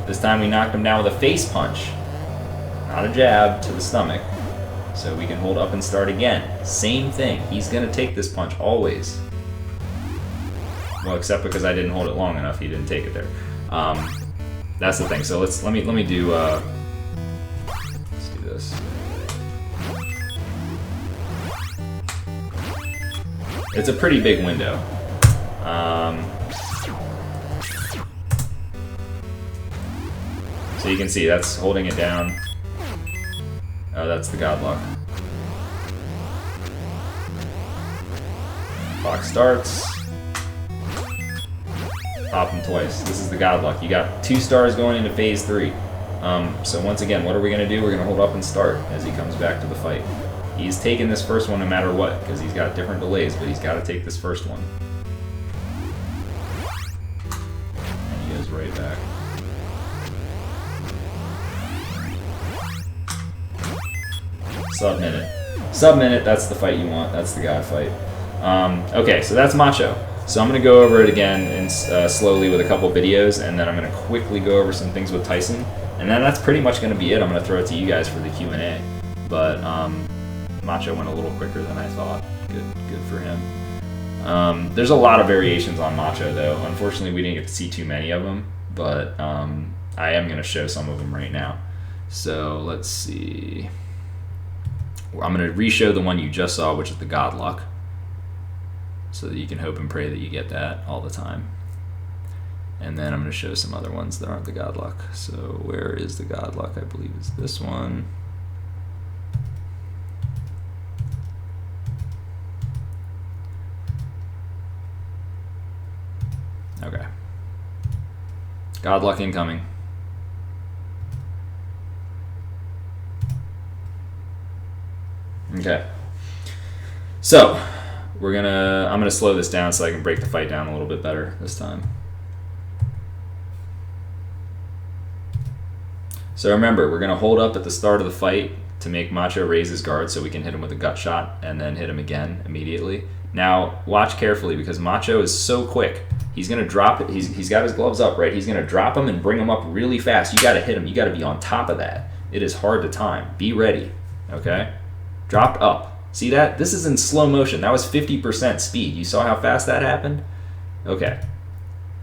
this time we knocked him down with a face punch, not a jab to the stomach. So we can hold up and start again. Same thing. He's gonna take this punch always. Well, except because I didn't hold it long enough, he didn't take it there. That's the thing. So let me do. Let's do this. It's a pretty big window. So you can see that's holding it down. Oh, that's the Godlock. Clock starts. Pop him twice. This is the Godlock. You got 2 stars going into phase 3. So once again, what are we going to do? We're going to hold up and start as he comes back to the fight. He's taking this first one no matter what, because he's got different delays, but he's got to take this first one. And he goes right back. Sub-minute. Sub-minute, that's the fight you want. That's the God fight. Okay, so that's Macho. So I'm going to go over it again and slowly with a couple videos, and then I'm going to quickly go over some things with Tyson. And then that's pretty much going to be it. I'm going to throw it to you guys for the Q&A. But Macho went a little quicker than I thought. Good for him. There's a lot of variations on Macho, though. Unfortunately, we didn't get to see too many of them, but I am going to show some of them right now. So let's see. I'm going to re-show the one you just saw, which is the Godluck, so that you can hope and pray that you get that all the time. And then I'm going to show some other ones that aren't the Godluck. So where is the Godluck? I believe it's this one. Okay. Godluck incoming. Okay. So I'm gonna slow this down so I can break the fight down a little bit better this time. So remember, we're gonna hold up at the start of the fight to make Macho raise his guard so we can hit him with a gut shot and then hit him again immediately. Now watch carefully because Macho is so quick. He's gonna drop it. He's got his gloves up, right? He's gonna drop him and bring him up really fast. You gotta hit him. You gotta be on top of that. It is hard to time. Be ready. Okay? Dropped up. See that? This is in slow motion. That was 50% speed. You saw how fast that happened? Okay.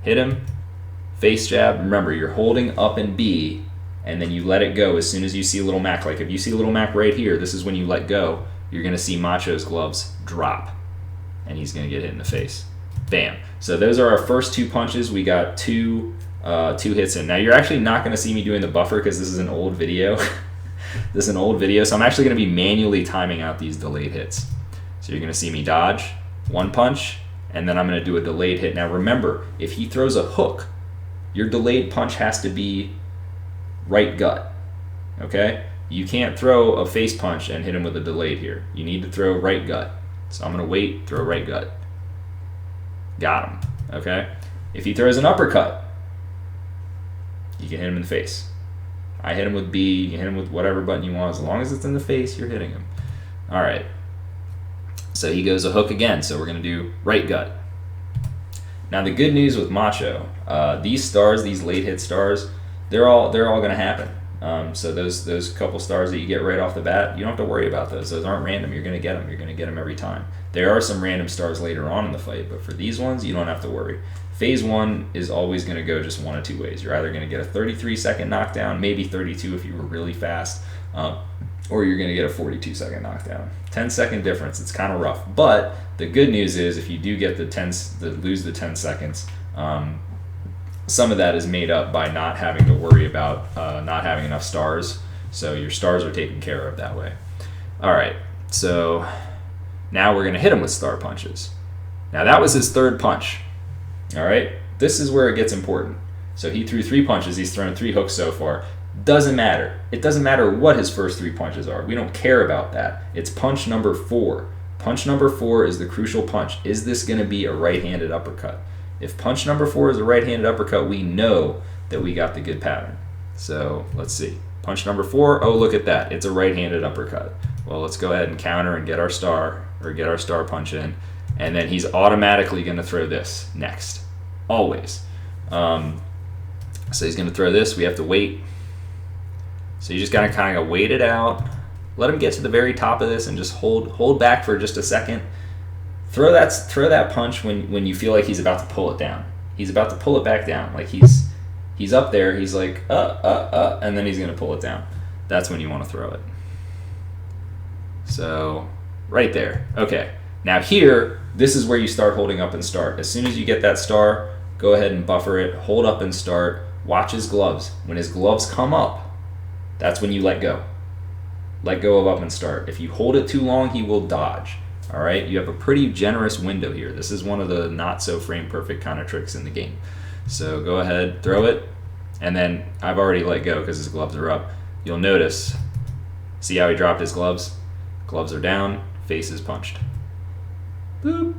Hit him. Face jab. Remember, you're holding up and B, and then you let it go as soon as you see a little Mac. Like if you see a little Mac right here, this is when you let go. You're going to see Macho's gloves drop, and he's going to get hit in the face. Bam. So those are our first 2 punches. We got two hits in. Now, you're actually not going to see me doing the buffer because this is an old video. This is an old video, so I'm actually going to be manually timing out these delayed hits. So you're going to see me dodge 1 punch, and then I'm going to do a delayed hit. Now remember, if he throws a hook, your delayed punch has to be right gut. Okay? You can't throw a face punch and hit him with a delayed here. You need to throw right gut. So I'm going to wait, throw right gut. Got him. Okay? If he throws an uppercut, you can hit him in the face. I hit him with B, you can hit him with whatever button you want. As long as it's in the face, you're hitting him. All right. So he goes a hook again, so we're going to do right gut. Now the good news with Macho, these stars, these late hit stars, they're all going to happen. So those couple stars that you get right off the bat, you don't have to worry about those. Those aren't random. You're going to get them. You're going to get them every time. There are some random stars later on in the fight, but for these ones, you don't have to worry. Phase 1 is always going to go just one of two ways. You're either going to get a 33-second knockdown, maybe 32 if you were really fast, or you're going to get a 42-second knockdown. 10-second difference. It's kind of rough. But the good news is if you do get lose the 10 seconds, some of that is made up by not having to worry about not having enough stars. So your stars are taken care of that way. All right, so now we're going to hit him with star punches. Now that was his third punch. All right, this is where it gets important. So he threw 3 punches. He's thrown 3 hooks so far. Doesn't matter. It doesn't matter what his first 3 punches are. We don't care about that. It's punch number 4. Punch number 4 is the crucial punch. Is this going to be a right-handed uppercut? If punch number 4 is a right-handed uppercut, we know that we got the good pattern. So let's see. Punch number 4, oh, look at that. It's a right-handed uppercut. Well, let's go ahead and counter and get our star punch in. And then he's automatically going to throw this next. Always. So he's going to throw this. We have to wait. So you just got to kind of wait it out. Let him get to the very top of this and just hold back for just a second. Throw that punch when you feel like he's about to pull it down. He's about to pull it back down. Like he's up there. He's like, and then he's going to pull it down. That's when you want to throw it. So right there. Okay. Now here, this is where you start holding up and start. As soon as you get that star, go ahead and buffer it. Hold up and start. Watch his gloves. When his gloves come up, that's when you let go. Let go of up and start. If you hold it too long, he will dodge. All right, you have a pretty generous window here. This is one of the not so frame perfect kind of tricks in the game. So go ahead, throw it, and then I've already let go because his gloves are up. You'll notice, see how he dropped his gloves? Gloves are down, face is punched. Boop.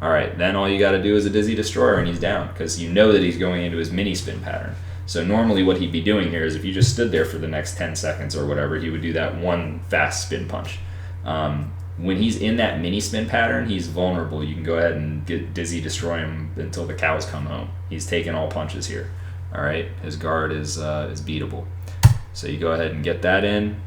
All right, then all you got to do is a dizzy destroyer and he's down because you know that he's going into his mini spin pattern. So normally what he'd be doing here is if you just stood there for the next 10 seconds or whatever, he would do that one fast spin punch. When he's in that mini spin pattern, he's vulnerable. You can go ahead and get dizzy destroy him until the cows come home. He's taking all punches here. All right, his guard is beatable. So you go ahead and get that in,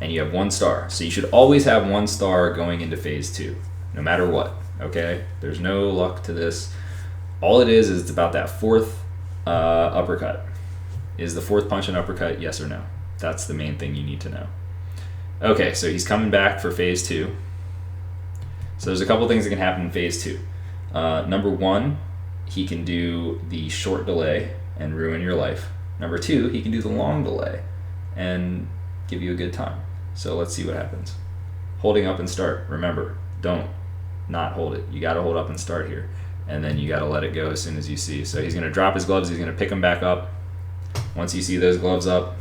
and you have 1 star. So you should always have 1 star going into phase 2, no matter what. Okay, there's no luck to this. All it is it's about that 4th uppercut. Is the 4th punch an uppercut? Yes or no? That's the main thing you need to know. Okay, so he's coming back for phase 2. So there's a couple things that can happen in phase 2. Number 1, he can do the short delay and ruin your life. Number 2, he can do the long delay and give you a good time. So let's see what happens. Holding up and start. Remember, don't not hold it. You got to hold up and start here. And then you got to let it go as soon as you see. So he's going to drop his gloves. He's going to pick them back up. Once you see those gloves up,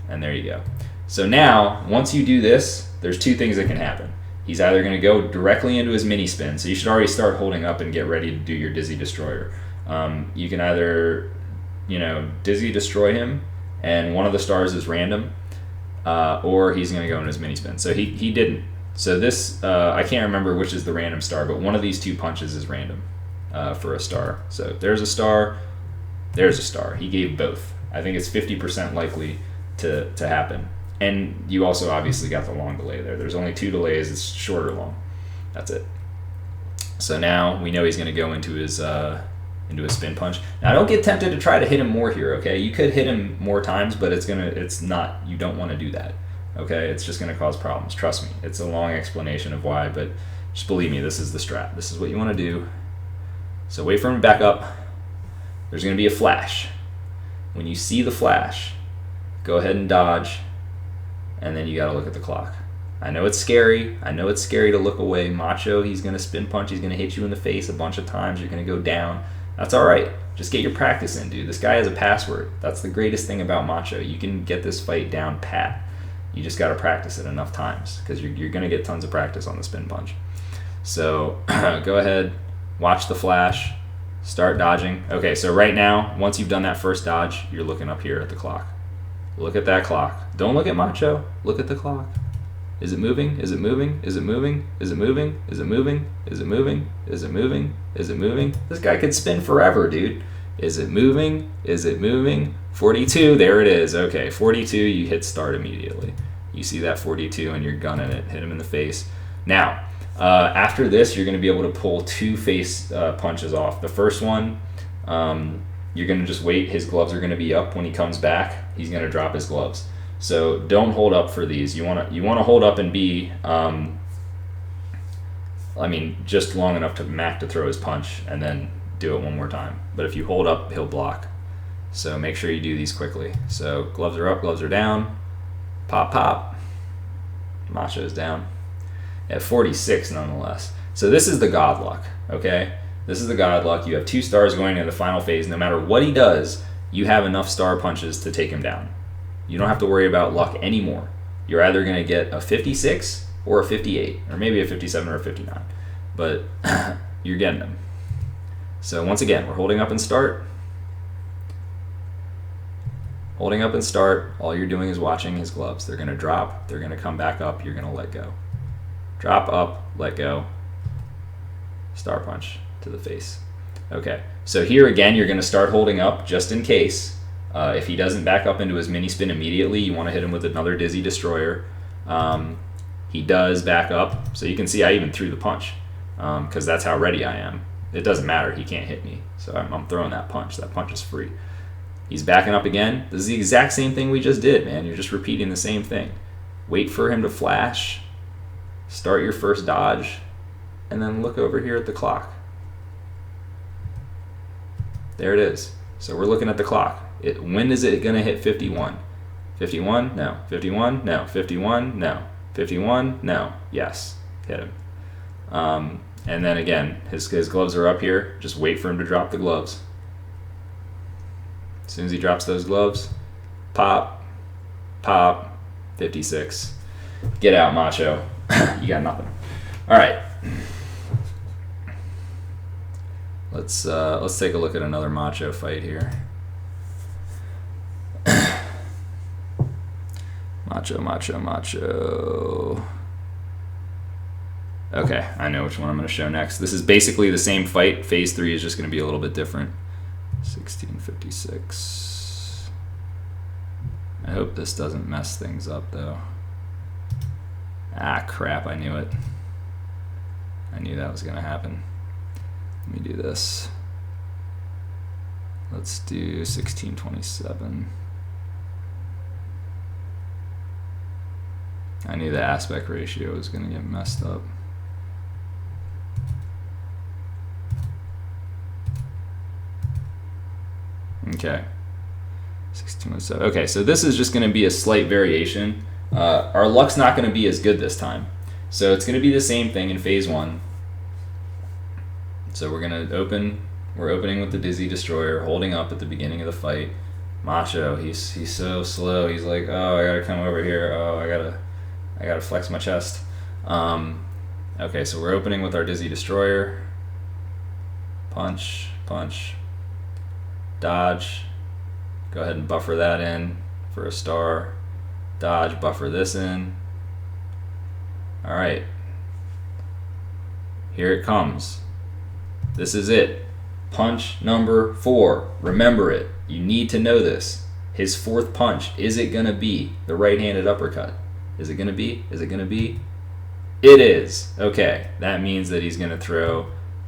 and there you go. So now, once you do this, there's 2 things that can happen. He's either going to go directly into his mini spin, so you should already start holding up and get ready to do your dizzy destroyer. You can either, dizzy destroy him, and one of the stars is random, or he's going to go in his mini spin. So he didn't. So this, I can't remember which is the random star, but one of these 2 punches is random for a star. So there's a star, there's a star. He gave both. I think it's 50% likely to happen. And you also obviously got the long delay there. There's only 2 delays. It's short or long. That's it. So now we know he's going to go into his spin punch. Now don't get tempted to try to hit him more here, okay? You could hit him more times, but you don't want to do that, okay? It's just going to cause problems. Trust me. It's a long explanation of why, but just believe me, this is the strat. This is what you want to do. So wait for him to back up. There's going to be a flash. When you see the flash, go ahead and dodge, and then you got to look at the clock. I know it's scary. I know it's scary to look away. Macho, he's going to spin punch. He's going to hit you in the face a bunch of times. You're going to go down. That's all right. Just get your practice in, dude. This guy has a password. That's the greatest thing about Macho. You can get this fight down pat. You just got to practice it enough times because you're going to get tons of practice on the spin punch. So go ahead, watch the flash, start dodging. Okay, so right now, once you've done that first dodge, you're looking up here at the clock. Look at that clock. Don't look at Macho. Look at the clock. Is it moving? Is it moving? Is it moving? Is it moving? Is it moving? Is it moving? Is it moving? Is it moving? This guy could spin forever, dude. Is it moving? Is it moving? 42, there it is. Okay, 42, you hit start immediately. You see that 42 and you're gunning it, hit him in the face. Now, after this, you're going to be able to pull 2 face punches off. The first one, you're going to just wait. His gloves are going to be up. When he comes back, he's going to drop his gloves. So don't hold up for these. You want to hold up and be, just long enough to Mac to throw his punch and then do it one more time. But if you hold up, he'll block. So make sure you do these quickly. So gloves are up, gloves are down. Pop, pop. Macho's down. At 46 nonetheless. So this is the God luck, okay? This is the God luck. You have 2 stars going into the final phase. No matter what he does, you have enough star punches to take him down. You don't have to worry about luck anymore. You're either going to get a 56 or a 58, or maybe a 57 or a 59. But you're getting them. So once again, we're holding up and start. Holding up and start. All you're doing is watching his gloves. They're going to drop. They're going to come back up. You're going to let go. Drop up, let go. Star punch to the face. Okay, so here again, you're going to start holding up just in case. If he doesn't back up into his mini spin immediately, you want to hit him with another Dizzy Destroyer. He does back up, so you can see I even threw the punch because that's how ready I am. It doesn't matter, he can't hit me, so I'm throwing that punch. That punch is free. He's backing up again. This is the exact same thing we just did, man. You're just repeating the same thing. Wait for him to flash, start your first dodge, and then look over here at the clock. There it is. So we're looking at the clock. When is it going to hit 51? 51? No. 51? No. 51? No. 51? No. Yes. Hit him. And then again, his gloves are up here. Just wait for him to drop the gloves. As soon as he drops those gloves, pop, pop, 56. Get out, Macho. You got nothing. All right. Let's take a look at another Macho fight here. Macho. Okay, I know which one I'm going to show next. This is basically the same fight. Phase 3 is just going to be a little bit different. 1656. I hope this doesn't mess things up, though. Ah, crap, I knew it. I knew that was going to happen. Let me do this. Let's do 1627. I knew the aspect ratio was going to get messed up. Okay. 1617. Okay, so this is just going to be a slight variation. Our luck's not going to be as good this time. So it's going to be the same thing in phase 1. So we're going to open. We're opening with the Dizzy Destroyer, holding up at the beginning of the fight. Macho, he's so slow. He's like, oh, I gotta come over here. Oh, I gotta flex my chest. Okay, so we're opening with our Dizzy Destroyer. Punch, punch, dodge. Go ahead and buffer that in for a star. Dodge, buffer this in. All right. Here it comes. This is it. Punch number 4. Remember it. You need to know this. His 4th punch. Is it going to be the right-handed uppercut? Is it going to be? Is it going to be? It is. Okay. That means that he's going to throw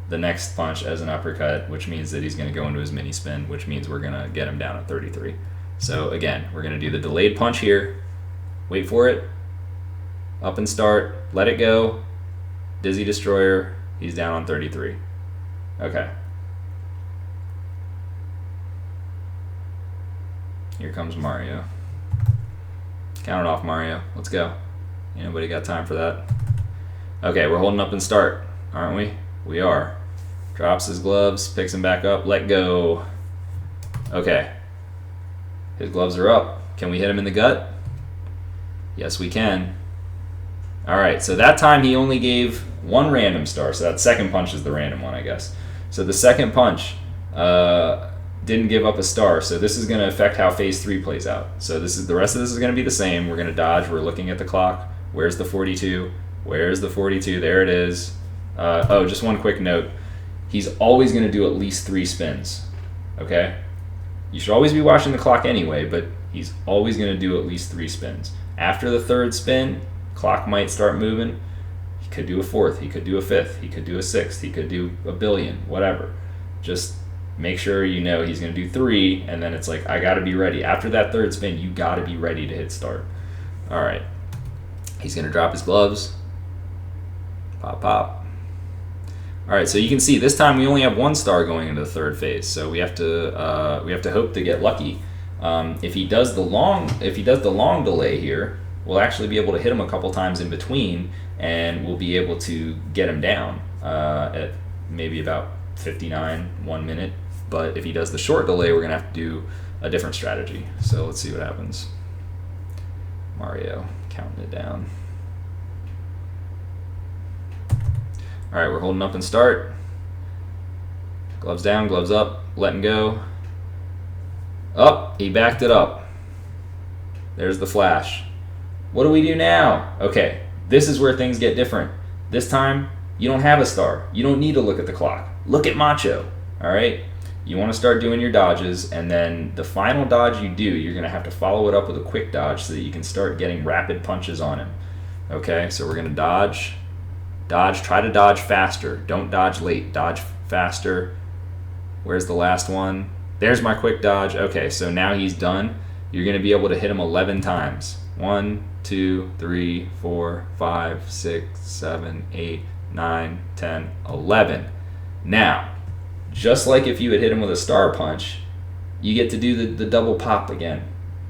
the next punch as an uppercut, which means that he's going to go into his mini spin, which means we're going to get him down at 33. So again, we're going to do the delayed punch here. Wait for it. Up and start. Let it go. Dizzy Destroyer. He's down on 33. Okay. Here comes Mario. Count it off, Mario. Let's go. Anybody got time for that? Okay, we're holding up and start, aren't we? We are. Drops his gloves, picks him back up, let go. Okay. His gloves are up. Can we hit him in the gut? Yes, we can. Alright, so that time he only gave 1 random star, so that second punch is the random one, I guess. So the second punch didn't give up a star, so this is going to affect how phase 3 plays out. So the rest of this is going to be the same. We're going to dodge. We're looking at the clock. Where's the 42? Where's the 42? There it is. Oh, just one quick note. He's always going to do at least 3 spins. Okay? You should always be watching the clock anyway, but he's always going to do at least 3 spins. After the 3rd spin, clock might start moving. He could do a 4th, he could do a 5th, he could do a 6th, he could do a billion, whatever. Just make sure you know he's going to do 3, and then it's like, I got to be ready. After that 3rd spin, you got to be ready to hit start. All right. He's going to drop his gloves. Pop, pop. All right, so you can see this time we only have 1 star going into the 3rd phase, so we have to hope to get lucky. If he does the long delay here, we'll actually be able to hit him a couple times in between, and we'll be able to get him down at maybe about 59, 1 minute. But if he does the short delay, we're gonna have to do a different strategy. So let's see what happens. Mario counting it down. All right, we're holding up and start. Gloves down, gloves up, letting go. Oh, he backed it up. There's the flash. What do we do now? Okay, this is where things get different. This time, you don't have a star. You don't need to look at the clock. Look at Macho, all right? You want to start doing your dodges, and then the final dodge you do, you're going to have to follow it up with a quick dodge so that you can start getting rapid punches on him. Okay, so we're going to dodge. Dodge, try to dodge faster. Don't dodge late, dodge faster. Where's the last one? There's my quick dodge. Okay, so now he's done. You're going to be able to hit him 11 times. 1, 2, 3, 4, 5, 6, 7, 8, 9, 10, 11. Now, just like if you had hit him with a star punch, you get to do the double pop again.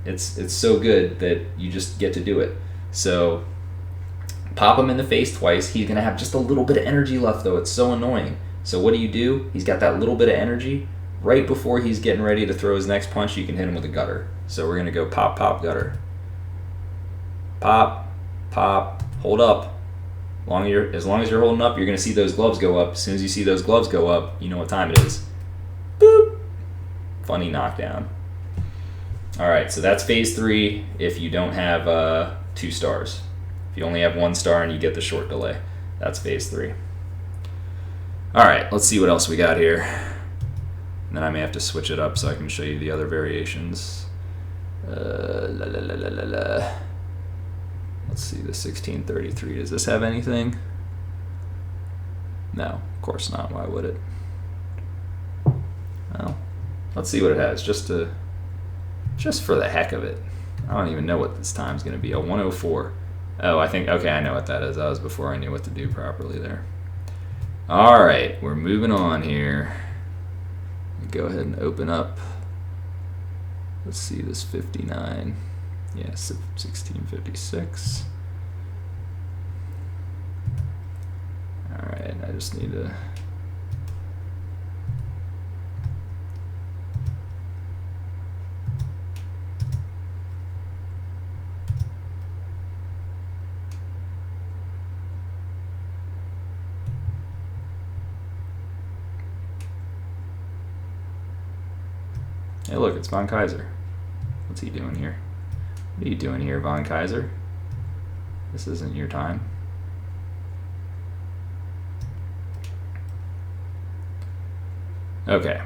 It's so good that you just get to do it. So pop him in the face twice. He's going to have just a little bit of energy left, though. It's so annoying. So what do? He's got that little bit of energy. Right before he's getting ready to throw his next punch, you can hit him with a gutter. So we're going to go pop, pop, gutter. Pop, pop, hold up. As long as you're holding up, you're going to see those gloves go up. As soon as you see those gloves go up, you know what time it is. Boop. Funny knockdown. All right, so that's phase 3 if you don't have 2 stars. If you only have 1 star and you get the short delay, that's phase 3. All right, let's see what else we got here. And then I may have to switch it up so I can show you the other variations. Let's see, the 1633. Does this have anything? No, of course not. Why would it? Well, let's see what it has, just for the heck of it. I don't even know what this time's going to be. A 104. Oh, I think, okay, I know what that is. That was before I knew what to do properly there. All right, we're moving on here. Go ahead and open up. Let's see, this 59. Yes, 1656. All right, I just need to. Hey, look, it's Von Kaiser. What's he doing here? What are you doing here, Von Kaiser? This isn't your time. Okay.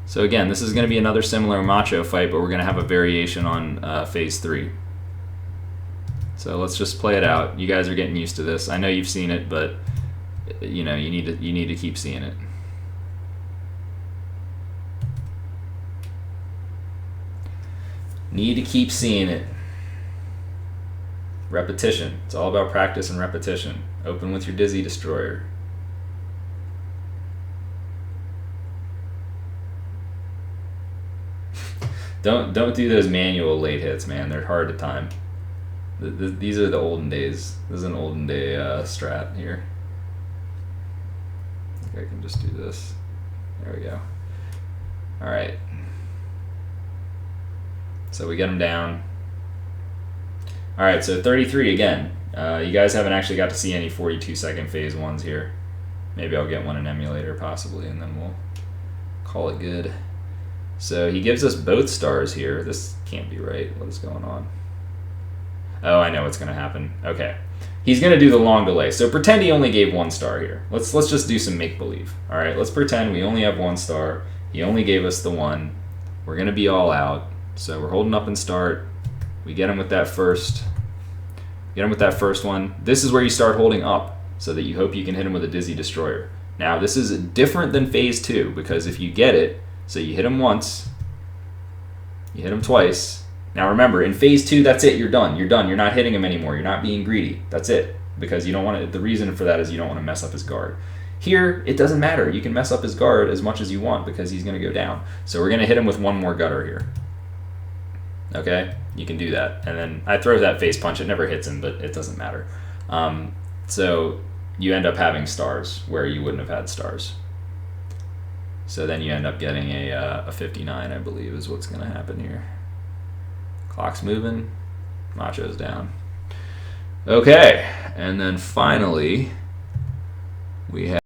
So again, this is going to be another similar Macho fight, but we're going to have a variation on phase 3. So let's just play it out. You guys are getting used to this. I know you've seen it, but you know you need to keep seeing it. Need to keep seeing it. Repetition. It's all about practice and repetition. Open with your Dizzy Destroyer. Don't do those manual late hits, man. They're hard to time. These are the olden days. This is an olden day strat here. I think I can just do this. There we go. All right. So we get them down. All right, so 33 again. You guys haven't actually got to see any 42-second phase 1s here. Maybe I'll get one in emulator possibly, and then we'll call it good. So he gives us both stars here. This can't be right. What is going on? Oh, I know what's going to happen. Okay. He's going to do the long delay. So pretend he only gave 1 star here. Let's just do some make-believe. All right, let's pretend we only have 1 star. He only gave us the 1. We're going to be all out. So we're holding up and start. We get him with that first. Get him with that first one. This is where you start holding up so that you hope you can hit him with a Dizzy Destroyer. Now, this is different than phase 2 because if you get it, so you hit him once, you hit him twice. Now remember, in phase 2, that's it. You're done. You're done. You're not hitting him anymore. You're not being greedy. That's it. Because you don't want to. The reason for that is you don't want to mess up his guard. Here, it doesn't matter. You can mess up his guard as much as you want because he's going to go down. So we're going to hit him with 1 more gutter here. Okay? You can do that. And then I throw that face punch. It never hits him, but it doesn't matter. So you end up having stars where you wouldn't have had stars. So then you end up getting a 59, I believe, is what's going to happen here. Clock's moving. Macho's down. Okay. And then finally, we have